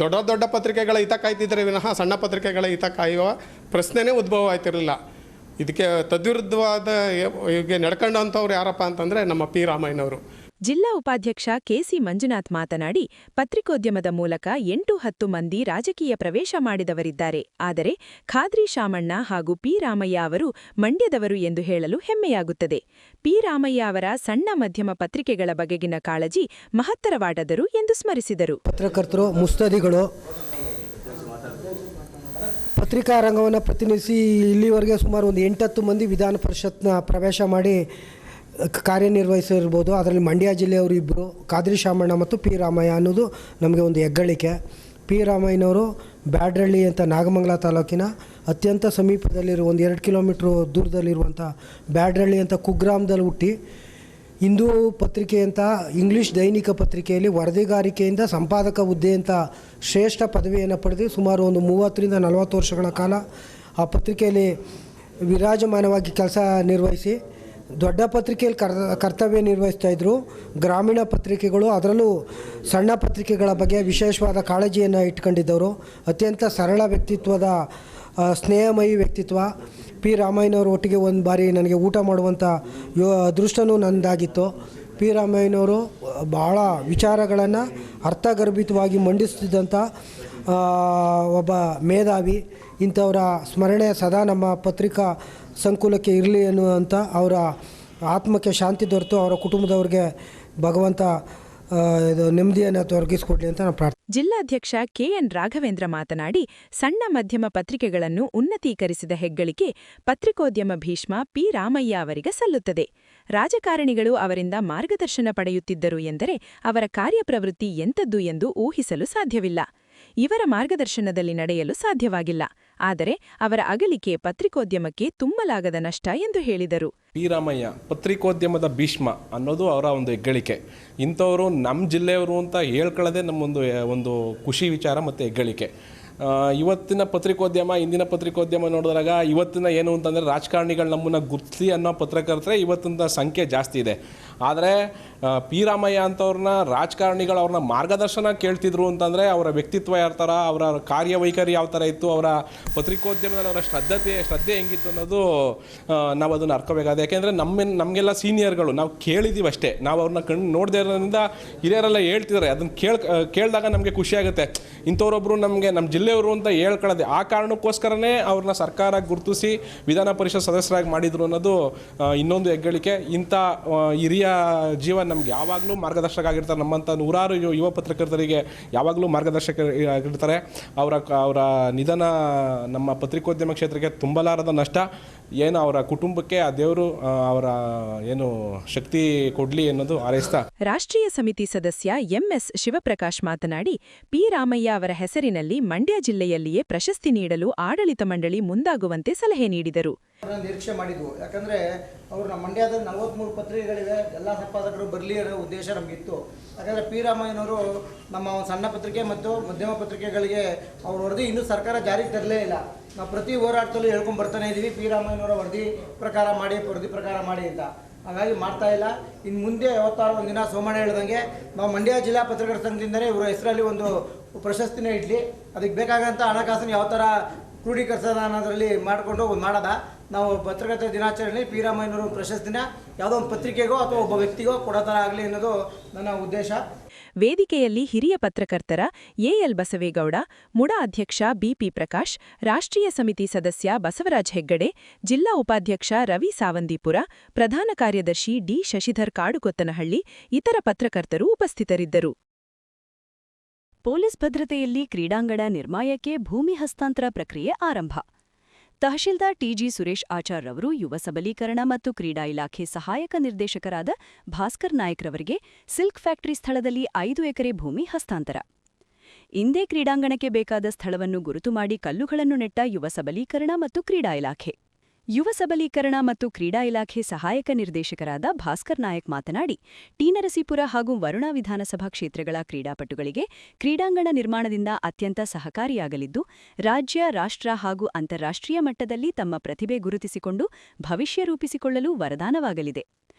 ದೊಡ್ಡ ಪತ್ರಿಕೆಗಳ ಹಿತ ಕಾಯ್ತಿದ್ರೆ ವಿನಃ ಸಣ್ಣ ಪತ್ರಿಕೆಗಳ ಹಿತ ಕಾಯುವ ಪ್ರಶ್ನೆನೇ ಉದ್ಭವ ಆಯ್ತಿರಲಿಲ್ಲ. ಇದಕ್ಕೆ ತದ್ವಿರುದ್ಧವಾದ ಹೀಗೆ ನಡ್ಕೊಂಡಂಥವ್ರು ಯಾರಪ್ಪ ಅಂತಂದರೆ ನಮ್ಮ ಪಿ ರಾಮಯ್ಯನವರು. ಜಿಲ್ಲಾ ಉಪಾಧ್ಯಕ್ಷ ಕೆಸಿ ಮಂಜುನಾಥ್ ಮಾತನಾಡಿ, ಪತ್ರಿಕೋದ್ಯಮದ ಮೂಲಕ 8-10 ಮಂದಿ ರಾಜಕೀಯ ಪ್ರವೇಶ ಮಾಡಿದವರಿದ್ದಾರೆ. ಆದರೆ ಖಾದ್ರಿ ಶಾಮಣ್ಣ ಹಾಗೂ ಪಿ ರಾಮಯ್ಯ ಅವರು ಮಂಡ್ಯದವರು ಎಂದು ಹೇಳಲು ಹೆಮ್ಮೆಯಾಗುತ್ತದೆ. ಪಿ ರಾಮಯ್ಯ ಅವರ ಸಣ್ಣ ಮಧ್ಯಮ ಪತ್ರಿಕೆಗಳ ಬಗೆಗಿನ ಕಾಳಜಿ ಮಹತ್ತರವಾದದರು ಎಂದು ಸ್ಮರಿಸಿದರು. ಪತ್ರಕರ್ತರು, ಮುಸ್ತದಿಗಳು, ಪತ್ರಿಕಾ ರಂಗವನ್ನು ಪ್ರತಿನಿಧಿಸಿ ಇಲ್ಲಿವರೆಗೆ ಸುಮಾರು ಒಂದು 8-10 ಮಂದಿ ವಿಧಾನ ಪರಿಷತ್ನ ಪ್ರವೇಶ ಮಾಡಿ ಕಾರ್ಯನಿರ್ವಹಿಸಿರ್ಬೋದು. ಅದರಲ್ಲಿ ಮಂಡ್ಯ ಜಿಲ್ಲೆಯವರು ಇಬ್ಬರು, ಖಾದ್ರಿ ಶಾಮಣ್ಣ ಮತ್ತು ಪಿ ರಾಮಯ್ಯ ಅನ್ನೋದು ನಮಗೆ ಒಂದು ಹೆಗ್ಗಳಿಕೆ. ಪಿ ರಾಮಯ್ಯನವರು ಬ್ಯಾಡ್ರಳ್ಳಿ ಅಂತ ನಾಗಮಂಗಲ ತಾಲೂಕಿನ ಅತ್ಯಂತ ಸಮೀಪದಲ್ಲಿರುವ ಒಂದು 2 ಕಿಲೋಮೀಟ್ರ್ ದೂರದಲ್ಲಿರುವಂಥ ಬ್ಯಾಡ್ರಳ್ಳಿ ಅಂತ ಕುಗ್ರಾಮದಲ್ಲಿ ಹುಟ್ಟಿ ಹಿಂದೂ ಪತ್ರಿಕೆ ಅಂತ ಇಂಗ್ಲೀಷ್ ದೈನಿಕ ಪತ್ರಿಕೆಯಲ್ಲಿ ವರದಿಗಾರಿಕೆಯಿಂದ ಸಂಪಾದಕ ಹುದ್ದೆ ಅಂತ ಶ್ರೇಷ್ಠ ಪದವಿಯನ್ನು ಪಡೆದು ಸುಮಾರು ಒಂದು 30-40 ವರ್ಷಗಳ ಕಾಲ ಆ ಪತ್ರಿಕೆಯಲ್ಲಿ ವಿರಾಜಮಾನವಾಗಿ ಕೆಲಸ ನಿರ್ವಹಿಸಿ ದೊಡ್ಡ ಪತ್ರಿಕೆಯಲ್ಲಿ ಕರ್ತವ್ಯ ನಿರ್ವಹಿಸ್ತಾಯಿದ್ರು. ಗ್ರಾಮೀಣ ಪತ್ರಿಕೆಗಳು, ಅದರಲ್ಲೂ ಸಣ್ಣ ಪತ್ರಿಕೆಗಳ ಬಗ್ಗೆ ವಿಶೇಷವಾದ ಕಾಳಜಿಯನ್ನು ಇಟ್ಕೊಂಡಿದ್ದವರು. ಅತ್ಯಂತ ಸರಳ ವ್ಯಕ್ತಿತ್ವದ, ಸ್ನೇಹಮಯಿ ವ್ಯಕ್ತಿತ್ವ. ಪಿ ರಾಮಯ್ಯನವರು ಒಟ್ಟಿಗೆ ಒಂದು ಬಾರಿ ನನಗೆ ಊಟ ಮಾಡುವಂಥ ಅದೃಷ್ಟವೂ ನನ್ನದಾಗಿತ್ತು. ಪಿ ರಾಮಯ್ಯನವರು ಭಾಳ ವಿಚಾರಗಳನ್ನು ಅರ್ಥಗರ್ಭಿತವಾಗಿ ಮಂಡಿಸ್ತಿದ್ದಂಥ ಒಬ್ಬ ಮೇಧಾವಿ. ಇಂಥವರ ಸ್ಮರಣೆ ಸದಾ ನಮ್ಮ ಪತ್ರಿಕಾ ಸಂಕುಲಕ್ಕೆ ಇರಲಿ ಎನ್ನುವಂಥ ಅವರ ಆತ್ಮಕ್ಕೆ ಶಾಂತಿ ದೊರೆತು ಅವರ ಕುಟುಂಬದವ್ರಿಗೆ ಭಗವಂತ ನೆಮ್ಮದಿಯನ್ನು ತೊರಗಿಸಿಕೊಡ್ಲಿ ಅಂತ ನಾನು ಪ್ರಾರ್ಥನೆ. ಜಿಲ್ಲಾಧ್ಯಕ್ಷ ಕೆಎನ್ ರಾಘವೇಂದ್ರ ಮಾತನಾಡಿ, ಸಣ್ಣ ಮಧ್ಯಮ ಪತ್ರಿಕೆಗಳನ್ನು ಉನ್ನತೀಕರಿಸಿದ ಹೆಗ್ಗಳಿಕೆ ಪತ್ರಿಕೋದ್ಯಮ ಭೀಷ್ಮ ಪಿ ರಾಮಯ್ಯ ಅವರಿಗೆ ಸಲ್ಲುತ್ತದೆ. ರಾಜಕಾರಣಿಗಳು ಅವರಿಂದ ಮಾರ್ಗದರ್ಶನ ಪಡೆಯುತ್ತಿದ್ದರು ಎಂದರೆ ಅವರ ಕಾರ್ಯಪ್ರವೃತ್ತಿ ಎಂಥದ್ದು ಎಂದು ಊಹಿಸಲು ಸಾಧ್ಯವಿಲ್ಲ. ಇವರ ಮಾರ್ಗದರ್ಶನದಲ್ಲಿ ನಡೆಯಲು ಸಾಧ್ಯವಾಗಿಲ್ಲ. ಆದರೆ ಅವರ ಅಗಲಿಕೆ ಪತ್ರಿಕೋದ್ಯಮಕ್ಕೆ ತುಂಬಲಾಗದ ನಷ್ಟ ಎಂದು ಹೇಳಿದರು. ಪಿ ರಾಮಯ್ಯ ಪತ್ರಿಕೋದ್ಯಮದ ಭೀಷ್ಮ ಅನ್ನೋದು ಅವರ ಒಂದು ಹೆಗ್ಗಳಿಕೆ. ಇಂಥವರು ನಮ್ಮ ಜಿಲ್ಲೆಯವರು ಅಂತ ಹೇಳ್ಕೊಳ್ಳೋದೇ ನಮ್ಮೊಂದು ಖುಷಿ ವಿಚಾರ ಮತ್ತು ಹೆಗ್ಗಳಿಕೆ. ಇವತ್ತಿನ ಪತ್ರಿಕೋದ್ಯಮ, ಇಂದಿನ ಪತ್ರಿಕೋದ್ಯಮ ನೋಡಿದಾಗ ಇವತ್ತಿನ ಏನು ಅಂತಂದರೆ ರಾಜಕಾರಣಿಗಳು ನಮ್ಮನ್ನು ಗುರ್ತಿಸಿ ಅನ್ನೋ ಪತ್ರಕರ್ತರೆ ಇವತ್ತಿನ ಸಂಖ್ಯೆ ಜಾಸ್ತಿ ಇದೆ. ಆದರೆ ಪಿ ರಾಮಯ್ಯ ಅಂಥವ್ರನ್ನ ರಾಜಕಾರಣಿಗಳು ಅವ್ರನ್ನ ಮಾರ್ಗದರ್ಶನ ಕೇಳ್ತಿದ್ರು ಅಂತಂದರೆ ಅವರ ವ್ಯಕ್ತಿತ್ವ ಯಾವ ಥರ, ಅವರ ಕಾರ್ಯವೈಖರಿ ಯಾವ ಥರ ಇತ್ತು, ಅವರ ಪತ್ರಿಕೋದ್ಯಮದಲ್ಲಿ ಅವರ ಶ್ರದ್ಧೆ ಹೆಂಗಿತ್ತು ಅನ್ನೋದು ನಾವು ಅದನ್ನು ಅರ್ಕೋಬೇಕಾದ. ಯಾಕೆಂದರೆ ನಮಗೆಲ್ಲ ಸೀನಿಯರ್ಗಳು, ನಾವು ಕೇಳಿದ್ದೀವಿ ಅಷ್ಟೇ, ನಾವು ಅವ್ರನ್ನ ನೋಡದೇ ಇರೋದ್ರಿಂದ ಹಿರಿಯರೆಲ್ಲ ಹೇಳ್ತಿದ್ದಾರೆ. ಅದನ್ನು ಕೇಳಿದಾಗ ನಮಗೆ ಖುಷಿಯಾಗುತ್ತೆ, ಇಂಥವ್ರೊಬ್ಬರು ನಮಗೆ ನಮ್ಮ ಜಿಲ್ಲೆಯವರು ಅಂತ ಹೇಳ್ಕೊಳ್ಳೋದೆ. ಆ ಕಾರಣಕ್ಕೋಸ್ಕರನೇ ಅವ್ರನ್ನ ಸರ್ಕಾರ ಗುರುತಿಸಿ ವಿಧಾನ ಪರಿಷತ್ ಸದಸ್ಯರಾಗಿ ಮಾಡಿದ್ರು ಅನ್ನೋದು ಇನ್ನೊಂದು ಹೆಗ್ಗಳಿಕೆ. ಇಂಥ ಹಿರಿಯ ಜೀವ ನಮ್ಗೆ ಯಾವಾಗಲೂ ಮಾರ್ಗದರ್ಶಕ ಆಗಿರ್ತಾರೆ. ನಮ್ಮಂಥ ನೂರಾರು ಯುವ ಪತ್ರಕರ್ತರಿಗೆ ಯಾವಾಗಲೂ ಮಾರ್ಗದರ್ಶಕರಾಗಿರ್ತಾರೆ. ಅವರ ನಿಧನ ನಮ್ಮ ಪತ್ರಿಕೋದ್ಯಮ ಕ್ಷೇತ್ರಕ್ಕೆ ತುಂಬಲಾರದ ನಷ್ಟ. ಏನು ಅವರ ಕುಟುಂಬಕ್ಕೆ ಆ ದೇವರು ಅವರ ಏನು ಶಕ್ತಿ ಕೊಡ್ಲಿ ಅನ್ನೋದು ಹಾರೈಸ್ತಾ. ರಾಷ್ಟ್ರೀಯ ಸಮಿತಿ ಸದಸ್ಯ ಎಂಎಸ್ ಶಿವಪ್ರಕಾಶ್ ಮಾತನಾಡಿ, ಪಿ ರಾಮಯ್ಯ ಅವರ ಹೆಸರಿನಲ್ಲಿ ಮಂಡ್ಯ ಜಿಲ್ಲೆಯಲ್ಲಿಯೇ ಪ್ರಶಸ್ತಿ ನೀಡಲು ಆಡಳಿತ ಮಂಡಳಿ ಮುಂದಾಗುವಂತೆ ಸಲಹೆ ನೀಡಿದರು. ನಿರೀಕ್ಷೆ ಮಾಡಿದ್ವು, ಯಾಕಂದರೆ ಅವರು ನಮ್ಮ ಮಂಡ್ಯದಲ್ಲಿ 43 ಪತ್ರಿಕೆಗಳಿವೆ, ಎಲ್ಲ ಸಂಪಾದಕರು ಬರಲಿ ಅನ್ನೋ ಉದ್ದೇಶ ನಮಗಿತ್ತು. ಯಾಕಂದರೆ ಪಿ ರಾಮಯ್ಯನವರು ನಮ್ಮ ಸಣ್ಣ ಪತ್ರಿಕೆ ಮತ್ತು ಮಧ್ಯಮ ಪತ್ರಿಕೆಗಳಿಗೆ ಅವ್ರ ವರದಿ ಇನ್ನೂ ಸರ್ಕಾರ ಜಾರಿಗೆ ತರಲೇ ಇಲ್ಲ. ನಾವು ಪ್ರತಿ ಹೋರಾಟದಲ್ಲೂ ಹೇಳ್ಕೊಂಡು ಬರ್ತಾನೆ ಇದ್ದೀವಿ, ಪಿ ರಾಮಯ್ಯನವರ ವರದಿ ಪ್ರಕಾರ ಮಾಡಿ ಅಂತ. ಹಾಗಾಗಿ ಮಾಡ್ತಾ ಇಲ್ಲ. ಇನ್ನು ಮುಂದೆ ಯಾವತ್ತಾರು ಒಂದಿನ ಸೋಮಣ್ಣ ಹೇಳ್ದಂಗೆ ನಾವು ಮಂಡ್ಯ ಜಿಲ್ಲಾ ಪತ್ರಕರ್ತರ ಸಂಘದಿಂದಲೇ ಇವರ ಹೆಸರಲ್ಲಿ ಒಂದು ಪ್ರಶಸ್ತಿನೇ ಇಡಲಿ. ಅದಕ್ಕೆ ಬೇಕಾಗಂಥ ಹಣಕಾಸನ್ನು ಯಾವ ಥರ ಕ್ರೋಢೀಕರಿಸೋದ ಅನ್ನೋದರಲ್ಲಿ ಮಾಡಿಕೊಂಡು ಮಾಡೋದ. ನಾವು ಪತ್ರಕರ್ತರ ದಿನಾಚರಣೆಯಲ್ಲಿ ಪಿ ರಾಮಯ್ಯನವರು ಪ್ರಶಸ್ತಿನ ಯಾವುದೋ ಒಂದು ಪತ್ರಿಕೆಗೋ ಅಥವಾ ಒಬ್ಬ ವ್ಯಕ್ತಿಗೋ ಕೊಡೋ ಥರ ಆಗಲಿ ಅನ್ನೋದು ನನ್ನ ಉದ್ದೇಶ. ವೇದಿಕೆಯಲ್ಲಿ ಹಿರಿಯ ಪತ್ರಕರ್ತರ ಎಎಲ್ ಬಸವೇಗೌಡ, ಮುಡ ಅಧ್ಯಕ್ಷ ಬಿಪಿ ಪ್ರಕಾಶ್, ರಾಷ್ಟ್ರೀಯ ಸಮಿತಿ ಸದಸ್ಯ ಬಸವರಾಜ್ ಹೆಗ್ಗಡೆ, ಜಿಲ್ಲಾ ಉಪಾಧ್ಯಕ್ಷ ರವಿ ಸಾವಂದಿಪುರ, ಪ್ರಧಾನ ಕಾರ್ಯದರ್ಶಿ ಡಿ ಶಶಿಧರ್ ಕಾಡುಕೊತ್ತನಹಳ್ಳಿ, ಇತರ ಪತ್ರಕರ್ತರು ಉಪಸ್ಥಿತರಿದ್ದರು. ಪೊಲೀಸ್ ಭದ್ರತೆಯಲ್ಲಿ ಕ್ರೀಡಾಂಗಣ ನಿರ್ಮಾಯಕ್ಕೆ ಭೂಮಿ ಹಸ್ತಾಂತರ ಪ್ರಕ್ರಿಯೆ ಆರಂಭ. ತಹಶೀಲ್ದಾರ್ ಟಿಜಿ ಸುರೇಶ್ ಆಚಾರ್ ರವರು ಯುವ ಸಬಲೀಕರಣ ಮತ್ತು ಕ್ರೀಡಾ ಇಲಾಖೆ ಸಹಾಯಕ ನಿರ್ದೇಶಕರಾದ ಭಾಸ್ಕರ್ ನಾಯ್ಕ್ ರವರಿಗೆ ಸಿಲ್ಕ್ ಫ್ಯಾಕ್ಟರಿ ಸ್ಥಳದಲ್ಲಿ 5 ಎಕರೆ ಭೂಮಿ ಹಸ್ತಾಂತರ. ಇಂದೇ ಕ್ರೀಡಾಂಗಣಕ್ಕೆ ಬೇಕಾದ ಸ್ಥಳವನ್ನು ಗುರುತು ಮಾಡಿ ಕಲ್ಲುಗಳನ್ನು ನೆಟ್ಟ ಯುವ ಸಬಲೀಕರಣ ಮತ್ತು ಕ್ರೀಡಾ ಇಲಾಖೆ. ಯುವ ಸಬಲೀಕರಣ ಮತ್ತು ಕ್ರೀಡಾ ಇಲಾಖೆ ಸಹಾಯಕ ನಿರ್ದೇಶಕರಾದ ಭಾಸ್ಕರ್ ನಾಯಕ್ ಮಾತನಾಡಿ, ಟಿ ನರಸೀಪುರ ಹಾಗೂ ವರುಣಾ ವಿಧಾನಸಭಾ ಕ್ಷೇತ್ರಗಳ ಕ್ರೀಡಾಪಟುಗಳಿಗೆ ಕ್ರೀಡಾಂಗಣ ನಿರ್ಮಾಣದಿಂದ ಅತ್ಯಂತ ಸಹಕಾರಿಯಾಗಲಿದ್ದು, ರಾಜ್ಯ, ರಾಷ್ಟ್ರ ಹಾಗೂ ಅಂತಾರಾಷ್ಟ್ರೀಯ ಮಟ್ಟದಲ್ಲಿ ತಮ್ಮ ಪ್ರತಿಭೆ ಗುರುತಿಸಿಕೊಂಡು ಭವಿಷ್ಯ ರೂಪಿಸಿಕೊಳ್ಳಲು ವರದಾನವಾಗಲಿದೆ.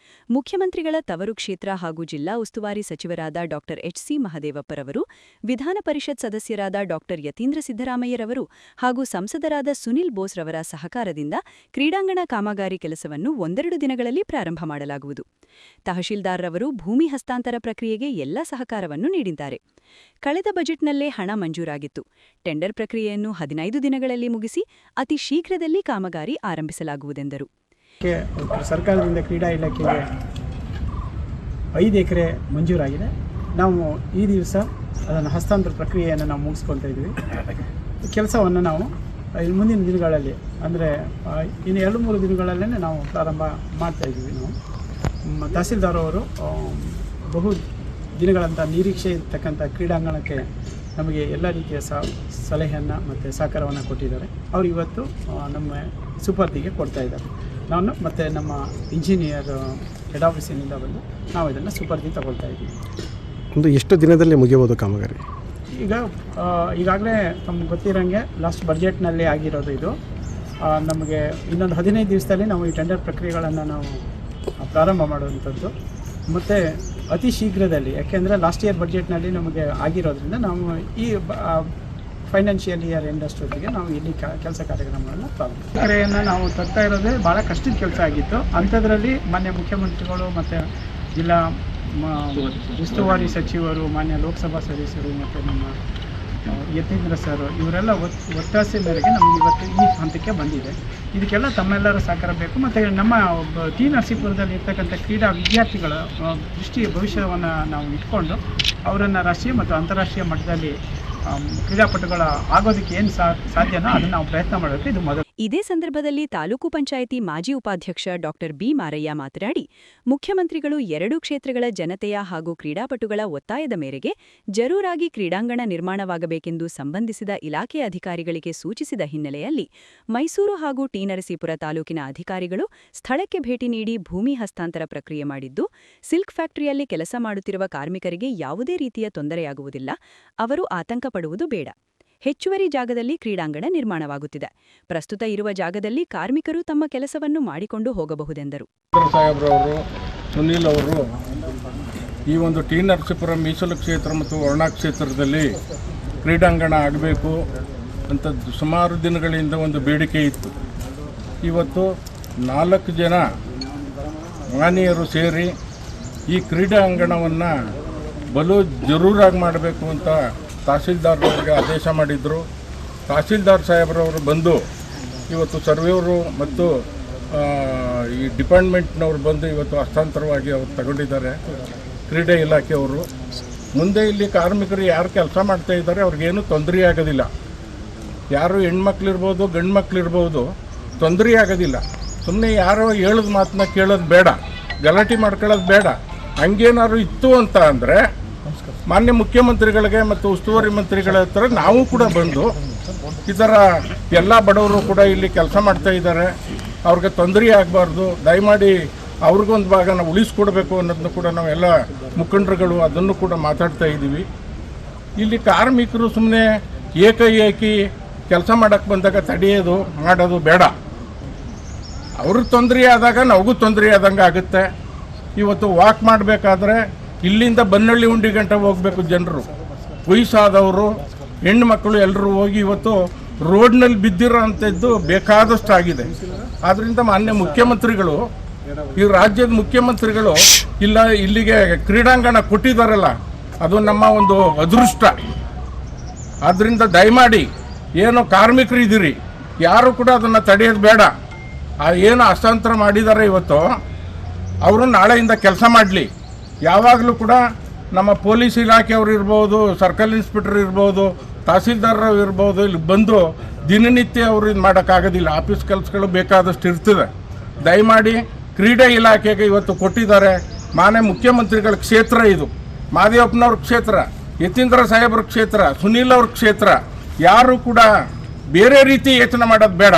ಮುಖ್ಯಮಂತ್ರಿಗಳ ತವರು ಕ್ಷೇತ್ರ ಹಾಗೂ ಜಿಲ್ಲಾ ಉಸ್ತುವಾರಿ ಸಚಿವರಾದ ಡಾ ಎಚ್.ಸಿ. ಮಹದೇವಪ್ಪರವರು, ವಿಧಾನ ಪರಿಷತ್ ಸದಸ್ಯರಾದ ಡಾ ಯತೀಂದ್ರ ಸಿದ್ದರಾಮಯ್ಯರವರು ಹಾಗೂ ಸಂಸದರಾದ ಸುನಿಲ್ ಬೋಸ್ ರವರ ಸಹಕಾರದಿಂದ ಕ್ರೀಡಾಂಗಣ ಕಾಮಗಾರಿ ಕೆಲಸವನ್ನು 1-2 ದಿನಗಳಲ್ಲಿ ಪ್ರಾರಂಭ ಮಾಡಲಾಗುವುದು. ತಹಶೀಲ್ದಾರ್ ರವರು ಭೂಮಿ ಹಸ್ತಾಂತರ ಪ್ರಕ್ರಿಯೆಗೆ ಎಲ್ಲ ಸಹಕಾರವನ್ನು ನೀಡಿದ್ದಾರೆ. ಕಳೆದ ಬಜೆಟ್ನಲ್ಲೇ ಹಣ ಮಂಜೂರಾಗಿತ್ತು. ಟೆಂಡರ್ ಪ್ರಕ್ರಿಯೆಯನ್ನು 15 ದಿನಗಳಲ್ಲಿ ಮುಗಿಸಿ ಅತಿ ಶೀಘ್ರದಲ್ಲಿ ಕಾಮಗಾರಿ ಆರಂಭಿಸಲಾಗುವುದೆಂದರು. ಸರ್ಕಾರದಿಂದ ಕ್ರೀಡಾ ಇಲಾಖೆಗೆ 5 ಎಕರೆ ಮಂಜೂರಾಗಿದೆ. ನಾವು ಈ ದಿವಸ ಅದನ್ನು ಹಸ್ತಾಂತರ ಪ್ರಕ್ರಿಯೆಯನ್ನು ನಾವು ಮುಗಿಸ್ಕೊಳ್ತಾ ಇದ್ದೀವಿ. ಕೆಲಸವನ್ನು ನಾವು ಮುಂದಿನ ದಿನಗಳಲ್ಲಿ, ಅಂದರೆ ಇನ್ನು 2-3 ದಿನಗಳಲ್ಲೇ ನಾವು ಪ್ರಾರಂಭ ಮಾಡ್ತಾಯಿದ್ದೀವಿ. ನಾವು ತಹಸೀಲ್ದಾರ್ ಅವರು ಬಹು ದಿನಗಳಂತ ನಿರೀಕ್ಷೆ ಇರ್ತಕ್ಕಂಥ ಕ್ರೀಡಾಂಗಣಕ್ಕೆ ನಮಗೆ ಎಲ್ಲ ರೀತಿಯ ಸಲಹೆಯನ್ನು ಮತ್ತು ಸಹಕಾರವನ್ನು ಕೊಟ್ಟಿದ್ದಾರೆ. ಅವರು ಇವತ್ತು ನಮ್ಮ ಸುಪರ್ದಿಗೆ ಕೊಡ್ತಾ ಇದ್ದಾರೆ. ನಾನು ಮತ್ತು ನಮ್ಮ ಇಂಜಿನಿಯರ್ ಹೆಡ್ ಆಫೀಸಿನಿಂದ ಬಂದು ನಾವು ಇದನ್ನು ಸುಪರ್ದಿ ತಗೊಳ್ತಾ ಇದ್ದೀವಿ. ಒಂದು ಎಷ್ಟು ದಿನದಲ್ಲಿ ಮುಗಿಯಬಹುದು ಕಾಮಗಾರಿ? ಈಗಾಗಲೇ ತಮ್ಗೆ ಗೊತ್ತಿರೋಂಗೆ ಲಾಸ್ಟ್ ಬಜೆಟ್ನಲ್ಲಿ ಆಗಿರೋದು ಇದು. ನಮಗೆ ಇನ್ನೊಂದು 15 ದಿವಸದಲ್ಲಿ ನಾವು ಈ ಟೆಂಡರ್ ಪ್ರಕ್ರಿಯೆಗಳನ್ನು ನಾವು ಪ್ರಾರಂಭ ಮಾಡುವಂಥದ್ದು. ಮತ್ತು ಅತಿ ಶೀಘ್ರದಲ್ಲಿ, ಯಾಕೆಂದರೆ ಲಾಸ್ಟ್ ಇಯರ್ ಬಜೆಟ್ನಲ್ಲಿ ನಮಗೆ ಆಗಿರೋದ್ರಿಂದ ನಾವು ಈ ಫೈನಾನ್ಷಿಯಲ್ ಇಯರ್ ಎಂಡಷ್ಟೊತ್ತಿಗೆ ನಾವು ಇಲ್ಲಿ ಕೆಲಸ ಕಾರ್ಯಕ್ರಮಗಳನ್ನು ಪ್ರಾರಂಭ ನಾವು ತರ್ತಾ ಇರೋದೇ ಭಾಳ ಕಷ್ಟದ ಕೆಲಸ ಆಗಿತ್ತು. ಅಂಥದ್ರಲ್ಲಿ ಮಾನ್ಯ ಮುಖ್ಯಮಂತ್ರಿಗಳು ಮತ್ತು ಜಿಲ್ಲಾ ಉಸ್ತುವಾರಿ ಸಚಿವರು, ಮಾನ್ಯ ಲೋಕಸಭಾ ಸದಸ್ಯರು ಮತ್ತು ನಮ್ಮ ಯತೀಂದ್ರ ಸರ್ ಇವರೆಲ್ಲ ಒತ್ತಾಸೆ ಮೇರೆಗೆ ನಮಗೆ ಇವತ್ತು ಈ ಹಂತಕ್ಕೆ ಬಂದಿದೆ. ಇದಕ್ಕೆಲ್ಲ ತಮ್ಮೆಲ್ಲರ ಸಹಕಾರ ಬೇಕು. ಮತ್ತು ನಮ್ಮ ಟಿ ನರಸೀಪುರದಲ್ಲಿ ಇರ್ತಕ್ಕಂಥ ಕ್ರೀಡಾ ವಿದ್ಯಾರ್ಥಿಗಳ ಭವಿಷ್ಯವನ್ನು ನಾವು ಇಟ್ಕೊಂಡು ಅವರನ್ನು ರಾಷ್ಟ್ರೀಯ ಮತ್ತು ಅಂತಾರಾಷ್ಟ್ರೀಯ ಮಟ್ಟದಲ್ಲಿ ಕ್ರೀಡಾಪಟುಗಳ ಆಗೋದಕ್ಕೆ ಏನು ಸಾಧ್ಯನೋ ಅದನ್ನು ನಾವು ಪ್ರಯತ್ನ ಮಾಡಬೇಕು. ಇದು ಮೊದಲು. ಇದೇ ಸಂದರ್ಭದಲ್ಲಿ ತಾಲೂಕು ಪಂಚಾಯಿತಿ ಮಾಜಿ ಉಪಾಧ್ಯಕ್ಷ ಡಾ ಬಿ ಮಾರಯ್ಯ ಮಾತನಾಡಿ, ಮುಖ್ಯಮಂತ್ರಿಗಳು 2 ಕ್ಷೇತ್ರಗಳ ಜನತೆಯ ಹಾಗೂ ಕ್ರೀಡಾಪಟುಗಳ ಒತ್ತಾಯದ ಮೇರೆಗೆ ಜರೂರಾಗಿ ಕ್ರೀಡಾಂಗಣ ನಿರ್ಮಾಣವಾಗಬೇಕೆಂದು ಸಂಬಂಧಿಸಿದ ಇಲಾಖೆ ಅಧಿಕಾರಿಗಳಿಗೆ ಸೂಚಿಸಿದ ಹಿನ್ನೆಲೆಯಲ್ಲಿ ಮೈಸೂರು ಹಾಗೂ ಟಿ ನರಸೀಪುರ ತಾಲೂಕಿನ ಅಧಿಕಾರಿಗಳು ಸ್ಥಳಕ್ಕೆ ಭೇಟಿ ನೀಡಿ ಭೂಮಿ ಹಸ್ತಾಂತರ ಪ್ರಕ್ರಿಯೆ ಮಾಡಿದ್ದು, ಸಿಲ್ಕ್ ಫ್ಯಾಕ್ಟರಿಯಲ್ಲಿ ಕೆಲಸ ಮಾಡುತ್ತಿರುವ ಕಾರ್ಮಿಕರಿಗೆ ಯಾವುದೇ ರೀತಿಯ ತೊಂದರೆಯಾಗುವುದಿಲ್ಲ. ಅವರು ಆತಂಕ ಪಡುವುದು ಬೇಡ. ಹೆಚ್ಚುವರಿ ಜಾಗದಲ್ಲಿ ಕ್ರೀಡಾಂಗಣ ನಿರ್ಮಾಣವಾಗುತ್ತಿದೆ. ಪ್ರಸ್ತುತ ಇರುವ ಜಾಗದಲ್ಲಿ ಕಾರ್ಮಿಕರು ತಮ್ಮ ಕೆಲಸವನ್ನು ಮಾಡಿಕೊಂಡು ಹೋಗಬಹುದೆಂದರು. ಸಾಹೇಬ್ರವರು, ಸುನೀಲ್ ಅವರು ಈ ಒಂದು ಟಿ ನರಸೀಪುರ ಮೀಸಲು ಕ್ಷೇತ್ರ ಮತ್ತು ವರುಣಾ ಕ್ಷೇತ್ರದಲ್ಲಿ ಕ್ರೀಡಾಂಗಣ ಆಗಬೇಕು ಅಂತ ಸುಮಾರು ದಿನಗಳಿಂದ ಒಂದು ಬೇಡಿಕೆ ಇತ್ತು. ಇವತ್ತು 4 ಜನ ಮಾನ್ಯರು ಸೇರಿ ಈ ಕ್ರೀಡಾಂಗಣವನ್ನು ಬಲು ಜರೂರಾಗಿ ಮಾಡಬೇಕು ಅಂತ ತಹಸೀಲ್ದಾರ್ರಿಗೆ ಆದೇಶ ಮಾಡಿದರು. ತಹಸೀಲ್ದಾರ್ ಸಾಹೇಬ್ರವರು ಬಂದು ಇವತ್ತು ಸರ್ವೇವರು ಮತ್ತು ಈ ಡಿಪಾರ್ಟ್ಮೆಂಟ್ನವ್ರು ಬಂದು ಇವತ್ತು ಹಸ್ತಾಂತರವಾಗಿ ಅವರು ತಗೊಂಡಿದ್ದಾರೆ. ಕ್ರೀಡೆ ಇಲಾಖೆಯವರು ಮುಂದೆ ಇಲ್ಲಿ ಕಾರ್ಮಿಕರು ಯಾರು ಕೆಲಸ ಮಾಡ್ತಾ ಇದ್ದಾರೆ ಅವ್ರಿಗೇನು ತೊಂದರೆ ಆಗೋದಿಲ್ಲ. ಯಾರು ಹೆಣ್ಮಕ್ಳಿರ್ಬೋದು ಗಂಡು ಮಕ್ಳಿರ್ಬೋದು, ತೊಂದರೆ ಆಗೋದಿಲ್ಲ. ಸುಮ್ಮನೆ ಯಾರೋ ಹೇಳೋದು ಮಾತನ್ನ ಕೇಳೋದು ಬೇಡ, ಗಲಾಟೆ ಮಾಡ್ಕೊಳ್ಳೋದು ಬೇಡ. ಹಂಗೇನಾದ್ರು ಇತ್ತು ಅಂತ ಅಂದರೆ ಮಾನ್ಯ ಮುಖ್ಯಮಂತ್ರಿಗಳಿಗೆ ಮತ್ತು ಉಸ್ತುವಾರಿ ಮಂತ್ರಿಗಳ ಹತ್ರ ನಾವು ಕೂಡ ಬಂದು ಈ ಥರ ಎಲ್ಲ ಬಡವರು ಕೂಡ ಇಲ್ಲಿ ಕೆಲಸ ಮಾಡ್ತಾ ಇದ್ದಾರೆ, ಅವ್ರಿಗೆ ತೊಂದರೆ ಆಗಬಾರ್ದು, ದಯಮಾಡಿ ಅವ್ರಿಗೊಂದು ಭಾಗನ ಉಳಿಸ್ಕೊಡ್ಬೇಕು ಅನ್ನೋದನ್ನು ಕೂಡ ನಾವೆಲ್ಲ ಮುಖಂಡರುಗಳು ಅದನ್ನು ಕೂಡ ಮಾತಾಡ್ತಾ ಇದ್ದೀವಿ. ಇಲ್ಲಿ ಕಾರ್ಮಿಕರು ಸುಮ್ಮನೆ ಏಕಾಏಕಿ ಕೆಲಸ ಮಾಡೋಕ್ಕೆ ಬಂದಾಗ ತಡೆಯೋದು ಮಾಡೋದು ಬೇಡ. ಅವ್ರಿಗೆ ತೊಂದರೆ ಆದಾಗ ನಮಗೂ ತೊಂದರೆ ಆದಂಗೆ ಆಗುತ್ತೆ. ಇವತ್ತು ವಾಕ್ ಮಾಡಬೇಕಾದ್ರೆ ಇಲ್ಲಿಂದ ಬನ್ನಳ್ಳಿ ಉಂಡಿ ಗಂಟೆ ಹೋಗಬೇಕು ಜನರು, ವಯಸ್ಸಾದವರು, ಹೆಣ್ಣು ಮಕ್ಕಳು ಎಲ್ಲರೂ ಹೋಗಿ ಇವತ್ತು ರೋಡ್ನಲ್ಲಿ ಬಿದ್ದಿರೋ ಅಂಥದ್ದು ಬೇಕಾದಷ್ಟು ಆಗಿದೆ. ಆದ್ದರಿಂದ ಮಾನ್ಯ ಮುಖ್ಯಮಂತ್ರಿಗಳು, ಈ ರಾಜ್ಯದ ಮುಖ್ಯಮಂತ್ರಿಗಳು ಇಲ್ಲಿಗೆ ಕ್ರೀಡಾಂಗಣ ಕೊಟ್ಟಿದ್ದಾರಲ್ಲ, ಅದು ನಮ್ಮ ಒಂದು ಅದೃಷ್ಟ. ಆದ್ದರಿಂದ ದಯಮಾಡಿ ಏನೋ ಕಾರ್ಮಿಕರು ಇದ್ದೀರಿ, ಯಾರು ಕೂಡ ಅದನ್ನು ತಡೆಯೋದು ಬೇಡ. ಏನು ಹಸ್ತಾಂತರ ಮಾಡಿದ್ದಾರೆ ಇವತ್ತು, ಅವರು ನಾಳೆಯಿಂದ ಕೆಲಸ ಮಾಡಲಿ. ಯಾವಾಗಲೂ ಕೂಡ ನಮ್ಮ ಪೊಲೀಸ್ ಇಲಾಖೆಯವರು ಇರ್ಬೋದು, ಸರ್ಕಲ್ ಇನ್ಸ್ಪೆಕ್ಟರ್ ಇರ್ಬೋದು, ತಹಸೀಲ್ದಾರರು ಇರ್ಬೋದು, ಇಲ್ಲಿ ಬಂದು ದಿನನಿತ್ಯ ಅವರು ಇದು ಮಾಡೋಕ್ಕಾಗೋದಿಲ್ಲ. ಆಫೀಸ್ ಕೆಲಸಗಳು ಬೇಕಾದಷ್ಟು ಇರ್ತದೆ. ದಯಮಾಡಿ ಕ್ರೀಡೆ ಇಲಾಖೆಗೆ ಇವತ್ತು ಕೊಟ್ಟಿದ್ದಾರೆ. ಮಾನ್ಯ ಮುಖ್ಯಮಂತ್ರಿಗಳ ಕ್ಷೇತ್ರ ಇದು, ಮಾದೇವಪ್ಪನವ್ರ ಕ್ಷೇತ್ರ, ಯತೀಂದ್ರ ಸಾಹೇಬ್ರ ಕ್ಷೇತ್ರ, ಸುನೀಲ್ ಅವ್ರ ಕ್ಷೇತ್ರ. ಯಾರು ಕೂಡ ಬೇರೆ ರೀತಿ ಯೋಚನೆ ಮಾಡೋದು ಬೇಡ.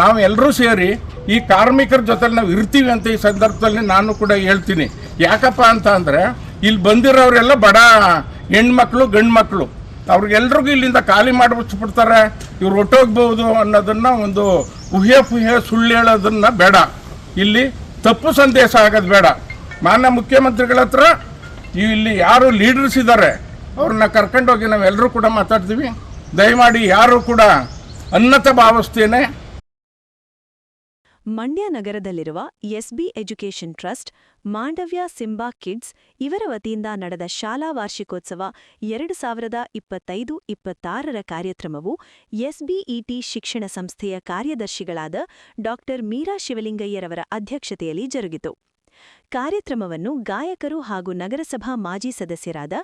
ನಾವು ಎಲ್ಲರೂ ಸೇರಿ ಈ ಕಾರ್ಮಿಕರ ಜೊತೆ ನಾವು ಇರ್ತೀವಿ ಅಂತ ಈ ಸಂದರ್ಭದಲ್ಲಿ ನಾನು ಕೂಡ ಹೇಳ್ತೀನಿ. ಯಾಕಪ್ಪ ಅಂತ ಅಂದರೆ ಇಲ್ಲಿ ಬಂದಿರೋರೆಲ್ಲ ಬಡ ಹೆಣ್ಮಕ್ಳು ಗಂಡು ಮಕ್ಕಳು, ಅವ್ರಿಗೆಲ್ರಿಗೂ ಇಲ್ಲಿಂದ ಖಾಲಿ ಮಾಡಿಬಿಡ್ತಾರೆ, ಇವ್ರು ಹೊಟ್ಟೋಗ್ಬೋದು ಅನ್ನೋದನ್ನು ಒಂದು ಊಹೆ ಸುಳ್ಳು ಹೇಳೋದನ್ನು ಬೇಡ. ಇಲ್ಲಿ ತಪ್ಪು ಸಂದೇಶ ಆಗೋದು ಬೇಡ. ಮಾನ್ಯ ಮುಖ್ಯಮಂತ್ರಿಗಳ ಹತ್ರ ಇಲ್ಲಿ ಯಾರು ಲೀಡರ್ಸ್ ಇದ್ದಾರೆ ಅವ್ರನ್ನ ಕರ್ಕೊಂಡೋಗಿ ನಾವೆಲ್ಲರೂ ಕೂಡ ಮಾತಾಡ್ತೀವಿ. ದಯಮಾಡಿ ಯಾರು ಕೂಡ ಅನ್ನತ ಭಾವಿಸ್ತೇನೆ. ಮಂಡ್ಯ ನಗರದಲ್ಲಿರುವ SB education trust, Mandavya Simba kids ಇವರ ವತಿಯಿಂದ ನಡೆದ ಶಾಲಾ ವಾರ್ಷಿಕೋತ್ಸವ 2025-26ರ ಕಾರ್ಯಕ್ರಮವು ಎಸ್ಬಿಇಟಿ ಶಿಕ್ಷಣ ಸಂಸ್ಥೆಯ ಕಾರ್ಯದರ್ಶಿಗಳಾದ ಡಾ. ಮೀರಾ ಶಿವಲಿಂಗಯ್ಯರವರ ಅಧ್ಯಕ್ಷತೆಯಲ್ಲಿ ಜರುಗಿತು. ಕಾರ್ಯಕ್ರಮವನ್ನು ಗಾಯಕರು ಹಾಗೂ ನಗರಸಭಾ ಮಾಜಿ ಸದಸ್ಯರಾದ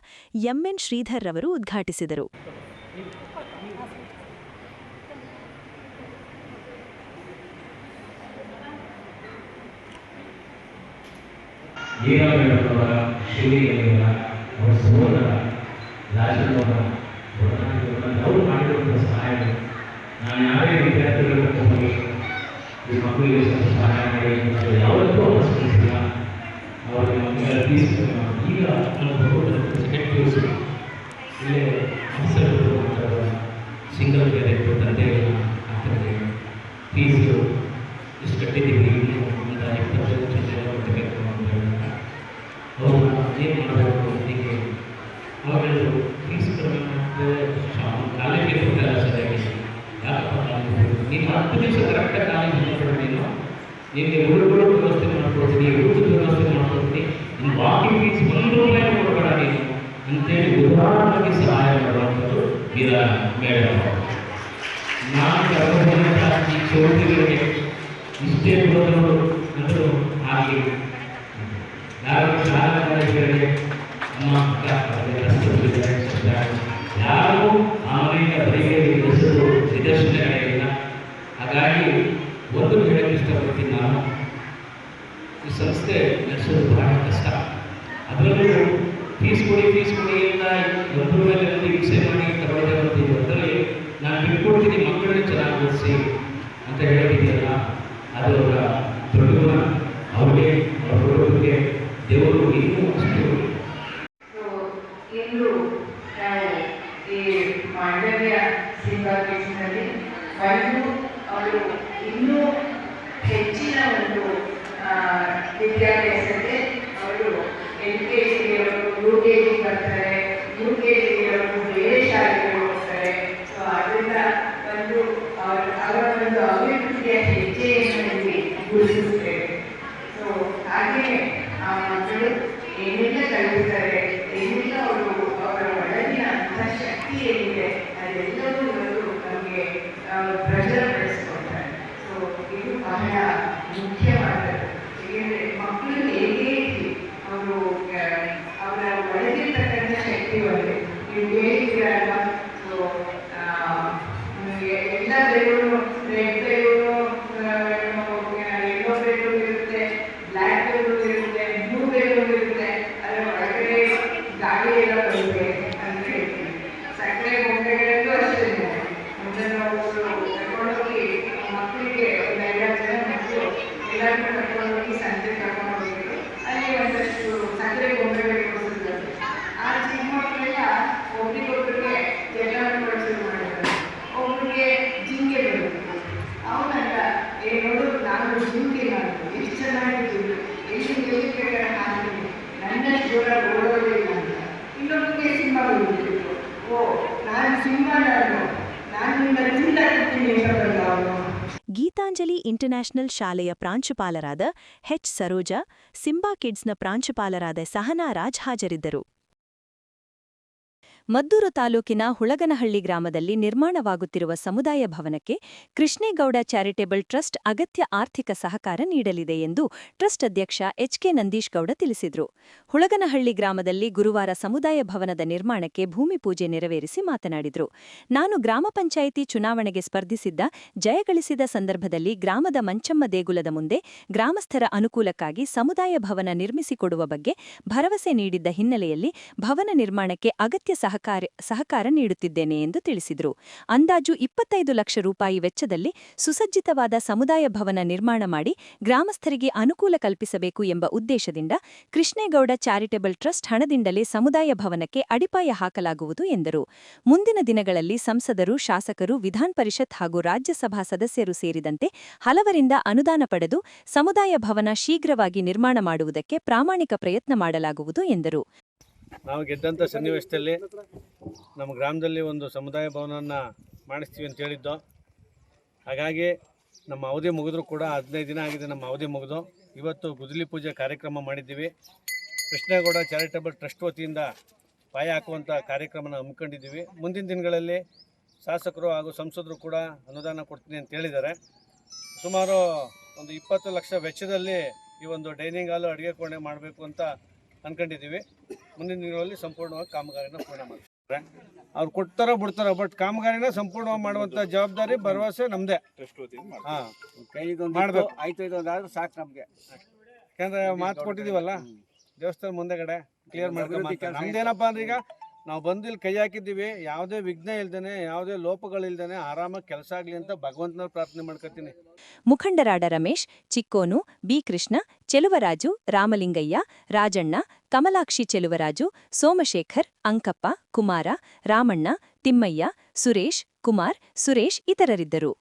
ಎಂಎನ್ ಶ್ರೀಧರ್ ರವರು ಉದ್ಘಾಟಿಸಿದರು. ಮೀರಾಬೇಡವರ ಶಿವಲಿಂಗಯ್ಯರ ಅವರ ಸಹೋದರ ರಾಜನವರ ಅವರು ಮಾಡಿರುವಂಥ ಸಹಾಯಗಳು ನಾನು ಯಾರೇ ವಿದ್ಯಾರ್ಥಿಗಳು ಹೋಗಿ ಈ ಮಕ್ಕಳಿಗೆ ಸ್ವಲ್ಪ ಸಹಾಯ ಮಾಡಿ ಯಾವತ್ತೂ ಅವಶ್ಯಕತೆಯಿಲ್ಲ. ಅವರ ಮಕ್ಕಳ ಫೀಸ್ ಈಗ ಇಲ್ಲೇ ಆಫೀಸರ್ಗಳು ಸಿಂಗಲ್ ಪೇರೆಂಟ್ ತಂದೆಗಳನ್ನ ಆಗ್ತದೆ ಫೀಸು ಇಷ್ಟು ಕಟ್ಟಿದ್ದೀವಿ ಅಂತ 25 ಕಟ್ಟಬೇಕು ಅಂತ ಹೇಳಿದಾಗ ಅವರು ಏನು ಮಾಡಬೇಕು ಹೀಗೆ ಅವಾಗೆಲ್ಲರೂ ಫೀಸ್ ಕಡಿಮೆ ಮಾಡಿದ್ರೆ ಕಾಲೇಜಿಗೆ ಹೋಗಲ್ಲ ಸರಿಯಾಗಿ. ಯಾಕಪ್ಪ ನೀನು 10 ದಿವಸ ಕರೆಕ್ಟಾಗಿ ಕಾಲೇಜ್ ಹೋಗ್ಬೇಡ, ನಿಮಗೆ ಉಳ್ಕೊಳ್ಳೋ ವ್ಯವಸ್ಥೆ ಮಾಡ್ಕೊಡ್ತೀನಿ, ಊಟದ ವ್ಯವಸ್ಥೆ ಮಾಡ್ಕೊಡ್ತೀನಿ, ನಿನ್ನ ವಾಕಿಂಗ್ ಫೀಸ್ 1 ರೂಪಾಯಿ ಕೊಡಬೇಡ ನೀನು ಅಂತೇಳಿ ಉದಾಹರಣೆಗೆ ಸಹಾಯ ಮಾಡುವಂಥದ್ದು ಮೀರಾ ಮೇಡಮ್. ನಾನು ಈ ಚೌತಿಗಳಿಗೆ ಇಷ್ಟೇ ಬರೋದು ಅಂದರು. ಹಾಗೆ ಯಾರು ಶಾಲಾ ಕಾಲೇಜುಗಳಿಗೆ ನಮ್ಮ ಯಾರು ಆನ್ಲೈನ್ ಬರೀಗೆ ಹೆಸರು ನಿದರ್ಶನಗಳಿಲ್ಲ. ಹಾಗಾಗಿ ಒಂದು ಹೇಳಕ್ಕೆ ಇಷ್ಟಪಡ್ತೀನಿ, ನಾನು ಈ ಸಂಸ್ಥೆ ನಡೆಸೋದು ಬಹಳ ಕಷ್ಟ. ಅದರಲ್ಲೂ ಫೀಸ್ ಕೊಡಿ ಅಂತ ಒಬ್ಬರ ಮೇಲೆ ಹಿಂಸೆ ಮಾಡಿ ತಗೊಳ್ಳದೆ ಬರ್ತೀವಿ. ಅದರಲ್ಲಿ ನಾನು ಬಿಟ್ಕೊಡ್ತೀನಿ, ಮಕ್ಕಳನ್ನ ಚೆನ್ನಾಗಿ ಓದಿಸಿ ಅಂತ ಹೇಳಿದ್ದೀರಲ್ಲ, ಅದು ಅವರ ದೊಡ್ಡ ಗುಣ. ಅವ್ರಿಗೆ ಅವ್ರ ಹುಡುಗರಿಗೆ ದೇವರು ಇನ್ನೂ ಅಷ್ಟು. ಇಂದು ನಾವು ಈ ಮಾಂಡವ್ಯ ಸಿಂಬಾ ಕಿಡ್ಸ್ನಲ್ಲಿ ಬಂದು ಅವರು ಇನ್ನೂ ಹೆಚ್ಚಿನ ಒಂದು ವಿದ್ಯಾಭ್ಯಾಸಕ್ಕೆ ಅವರು LKG UKG ಬರ್ತಾರೆ, UKG ಬೇರೆ ಶಾಲೆಗಳು ಹೋಗ್ತಾರೆ. ಸೊ ಅದರಿಂದ ಒಂದು ಅವರ ಒಂದು ಅಭಿವೃದ್ಧಿಯ ಹೆಜ್ಜೆಯನ್ನು ಇಲ್ಲಿ ಗುರುತಿಸುತ್ತೇವೆ. ಸೊ ಹಾಗೆಯೇ ಆ ಮಕ್ಕಳು ಏನೆಲ್ಲ ಕಲಿಯುತ್ತಾರೆ, ಏನೆಲ್ಲ ಅವರ ಒಳಗಿನ ಶಕ್ತಿ ಏನಿದೆ ಅದೆಲ್ಲವೂ ನಮಗೆ ಪ್ರಚುರಪಡಿಸ್ಕೊಳ್ತಾರೆ. ಸೊ ಇದು ಬಹಳ ಮುಖ್ಯವಾದದ್ದು. ಏಕೆಂದರೆ ಮಕ್ಕಳು ಹೇಗೆ ಅವರು ಅವರ ಒಳಗಿರ್ತಕ್ಕಂಥ ಶಕ್ತಿ ಒಳಗೆ ನೀವು ಹೇಳಿದ್ದೀರಲ್ವ. ಸೊ ಎಲ್ಲ ಬೆರಳು ರೆಡ್ ಬೆರಳು, ಎಲ್ಲೋ ಬೆರಳು ಇರುತ್ತೆ, ಬ್ಲ್ಯಾಕ್ ಬೆರಳು ಇರುತ್ತೆ, ಬ್ಲೂ ಬೆರಳು ಇರುತ್ತೆ. ಅದರ ಒಳಗಡೆ ಗಾಳಿ ಎಲ್ಲ ಬರುತ್ತೆ ಅಂತ ಹೇಳ್ತೀವಿ. ಸಕ್ಕರೆ ಗೊಂಬೆಗಳಲ್ಲೂ ಅಷ್ಟೇ. ಮೊದಲು ನಾವು ಕರ್ಕೊಂಡೋಗಿ ಮಕ್ಕಳಿಗೆ ಒಂದು 5 ಜನ ಮಕ್ಕಳು ಎಲ್ಲರೂ ಕರ್ಕೊಂಡೋಗಿ ಸಂಜೆ ಕರ್ಕೊಂಡು ಹೋಗಿದ್ರು. ಅಲ್ಲಿ ಒಂದಷ್ಟು ಸಕ್ಕರೆ ಗೊಂಬೆಗಳು ಕೊಡಿಸಿದ್ರು. ಆ ಚಿಕ್ಕ ಮಕ್ಕಳೆಲ್ಲ ಒಬ್ರಿಗೊಬ್ಬರಿಗೆ ಜಗಳವನ್ನು ಶುರು ಮಾಡಿದ್ರು. ಒಬ್ಬರಿಗೆ ಜಿಂಕೆ ಬರುತ್ತೆ. ಅವನಲ್ಲ ನೋಡು ನಾನು ಜಿಂಕೆ ನಾನು ಎಷ್ಟು ಚೆನ್ನಾಗಿದ್ದು ಎಷ್ಟು ಬೇಕಾದ್ರೆ ಹಾಕ್ತೀನಿ, ನನ್ನ ಜೋರ ಓಡೋದೇ ಇಲ್ಲ ಅಂತ. ಇನ್ನೊಬ್ಬರಿಗೆ ಸಿಂಹ ಬಂದಿತ್ತು. ಓ ನಾನು ಸಿಂಹ, ನಾನು ನಿನ್ನ ತಿಂದಾಡ್ತೀನಿ ಅಂತ ಬಂದ ಅವನು. ಗೀತಾಂಜಲಿ ಇಂಟರ್ನ್ಯಾಷನಲ್ ಶಾಲೆಯ ಪ್ರಾಂಶುಪಾಲರಾದ ಎಚ್ ಸರೋಜಾ, ಸಿಂಬಾ ಕಿಡ್ಸ್ನ ಪ್ರಾಂಶುಪಾಲರಾದ ಸಹನಾ ರಾಜ್ ಹಾಜರಿದ್ದರು. ಮದ್ದೂರು ತಾಲೂಕಿನ ಹುಳಗನಹಳ್ಳಿ ಗ್ರಾಮದಲ್ಲಿ ನಿರ್ಮಾಣವಾಗುತ್ತಿರುವ ಸಮುದಾಯ ಭವನಕ್ಕೆ ಕೃಷ್ಣೇಗೌಡ ಚಾರಿಟೇಬಲ್ ಟ್ರಸ್ಟ್ ಅಗತ್ಯ ಆರ್ಥಿಕ ಸಹಕಾರ ನೀಡಲಿದೆ ಎಂದು ಟ್ರಸ್ಟ್ ಅಧ್ಯಕ್ಷ ಎಚ್ಕೆ ನಂದೀಶ್ ಗೌಡ ತಿಳಿಸಿದರು. ಹುಳಗನಹಳ್ಳಿ ಗ್ರಾಮದಲ್ಲಿ ಗುರುವಾರ ಸಮುದಾಯ ಭವನದ ನಿರ್ಮಾಣಕ್ಕೆ ಭೂಮಿ ಪೂಜೆ ನೆರವೇರಿಸಿ ಮಾತನಾಡಿದರು. ನಾನು ಗ್ರಾಮ ಪಂಚಾಯಿತಿ ಚುನಾವಣೆಗೆ ಸ್ಪರ್ಧಿಸಿದ್ದ, ಜಯಗಳಿಸಿದ ಸಂದರ್ಭದಲ್ಲಿ ಗ್ರಾಮದ ಮಂಚಮ್ಮ ದೇಗುಲದ ಮುಂದೆ ಗ್ರಾಮಸ್ಥರ ಅನುಕೂಲಕ್ಕಾಗಿ ಸಮುದಾಯ ಭವನ ನಿರ್ಮಿಸಿಕೊಡುವ ಬಗ್ಗೆ ಭರವಸೆ ನೀಡಿದ್ದ ಹಿನ್ನೆಲೆಯಲ್ಲಿ ಭವನ ನಿರ್ಮಾಣಕ್ಕೆ ಅಗತ್ಯ ಸಹಕಾರ ನೀಡುತ್ತಿದ್ದೇನೆ ಎಂದು ತಿಳಿಸಿದರು. ಅಂದಾಜು 25 ಲಕ್ಷ ರೂಪಾಯಿ ವೆಚ್ಚದಲ್ಲಿ ಸುಸಜ್ಜಿತವಾದ ಸಮುದಾಯ ಭವನ ನಿರ್ಮಾಣ ಮಾಡಿ ಗ್ರಾಮಸ್ಥರಿಗೆ ಅನುಕೂಲ ಕಲ್ಪಿಸಬೇಕು ಎಂಬ ಉದ್ದೇಶದಿಂದ ಕೃಷ್ಣೇಗೌಡ ಚಾರಿಟೇಬಲ್ ಟ್ರಸ್ಟ್ ಹಣದಿಂದಲೇ ಸಮುದಾಯ ಭವನಕ್ಕೆ ಅಡಿಪಾಯ ಹಾಕಲಾಗುವುದು ಎಂದರು. ಮುಂದಿನ ದಿನಗಳಲ್ಲಿ ಸಂಸದರು, ಶಾಸಕರು, ವಿಧಾನ ಪರಿಷತ್ ಹಾಗೂ ರಾಜ್ಯಸಭಾ ಸದಸ್ಯರು ಸೇರಿದಂತೆ ಹಲವರಿಂದ ಅನುದಾನ ಪಡೆದು ಸಮುದಾಯ ಭವನ ಶೀಘ್ರವಾಗಿ ನಿರ್ಮಾಣ ಮಾಡುವುದಕ್ಕೆ ಪ್ರಾಮಾಣಿಕ ಪ್ರಯತ್ನ ಮಾಡಲಾಗುವುದು ಎಂದರು. ನಾವು ಗೆದ್ದಂಥ ಸನ್ನಿವೇಶದಲ್ಲಿ ನಮ್ಮ ಗ್ರಾಮದಲ್ಲಿ ಒಂದು ಸಮುದಾಯ ಭವನವನ್ನು ಮಾಡಿಸ್ತೀವಿ ಅಂತ ಹೇಳಿದ್ದು. ಹಾಗಾಗಿ ನಮ್ಮ ಅವಧಿ ಮುಗಿದ್ರೂ ಕೂಡ 15 ದಿನ ಆಗಿದೆ ನಮ್ಮ ಅವಧಿ ಮುಗಿದು. ಇವತ್ತು ಗುದ್ದಲಿ ಪೂಜೆ ಕಾರ್ಯಕ್ರಮ ಮಾಡಿದ್ದೀವಿ. ಕೃಷ್ಣೇಗೌಡ ಚಾರಿಟೇಬಲ್ ಟ್ರಸ್ಟ್ ವತಿಯಿಂದ ಪಾಯ ಹಾಕುವಂಥ ಕಾರ್ಯಕ್ರಮನ ಹಮ್ಮಿಕೊಂಡಿದ್ದೀವಿ. ಮುಂದಿನ ದಿನಗಳಲ್ಲಿ ಶಾಸಕರು ಹಾಗೂ ಸಂಸದರು ಕೂಡ ಅನುದಾನ ಕೊಡ್ತೀನಿ ಅಂತ ಹೇಳಿದ್ದಾರೆ. ಸುಮಾರು ಒಂದು 20 ಲಕ್ಷ ವೆಚ್ಚದಲ್ಲಿ ಈ ಒಂದು ಡೈನಿಂಗ್ ಹಾಲು, ಅಡುಗೆ ಕೋಣೆ ಮಾಡಬೇಕು ಅಂತ ಅಂದ್ಕೊಂಡಿದ್ದೀವಿ. ಮುಂದಿನ ದಿನಗಳಲ್ಲಿ ಸಂಪೂರ್ಣವಾಗಿ ಕಾಮಗಾರಿನ ಪೂರ್ಣ ಮಾಡ್ತಾರೆ. ಅವ್ರು ಕೊಡ್ತಾರೋ ಬಿಡ್ತಾರೋ, ಬಟ್ ಕಾಮಗಾರಿನ ಸಂಪೂರ್ಣವಾಗಿ ಮಾಡುವಂಥ ಜವಾಬ್ದಾರಿ, ಭರವಸೆ ನಮ್ಮದೇ. ಹಾಂ, ಮಾಡಬೇಕು. ಆಯ್ತು, ಇದೊಂದಾದ್ರೂ ಸಾಕು ನಮಗೆ. ಯಾಕಂದರೆ ಮಾತು ಕೊಟ್ಟಿದ್ದೀವಲ್ಲ, ದೇವಸ್ಥಾನ ಮುಂದೆಗಡೆ ಕ್ಲಿಯರ್ ಮಾಡ್ಕೊಂಡು ನಮ್ದೇನಪ್ಪ ಅಂದ್ರೆ ಈಗ ನಾವು ಬಂದು ಇಲ್ಲಿ ಕೈ ಹಾಕಿದ್ದೀವಿ, ಯಾವುದೇ ವಿಘ್ನ ಇಲ್ದೇನೆ, ಯಾವುದೇ ಲೋಪಗಳಿಲ್ದೇನೆ ಆರಾಮಾಗಿ ಕೆಲಸ ಆಗಲಿ ಅಂತ ಭಗವಂತನ ಪ್ರಾರ್ಥನೆ ಮಾಡ್ಕೊತೀನಿ. ಮುಖಂಡರಾದ ರಮೇಶ್, ಚಿಕ್ಕೋನು, ಬಿ ಕೃಷ್ಣ, ಚೆಲುವರಾಜು, ರಾಮಲಿಂಗಯ್ಯ, ರಾಜಣ್ಣ, ಕಮಲಾಕ್ಷಿ ಚೆಲುವರಾಜು, ಸೋಮಶೇಖರ್, ಅಂಕಪ್ಪ, ಕುಮಾರ, ರಾಮಣ್ಣ, ತಿಮ್ಮಯ್ಯ, ಸುರೇಶ್, ಕುಮಾರ್, ಸುರೇಶ್ ಇತರರಿದ್ದರು.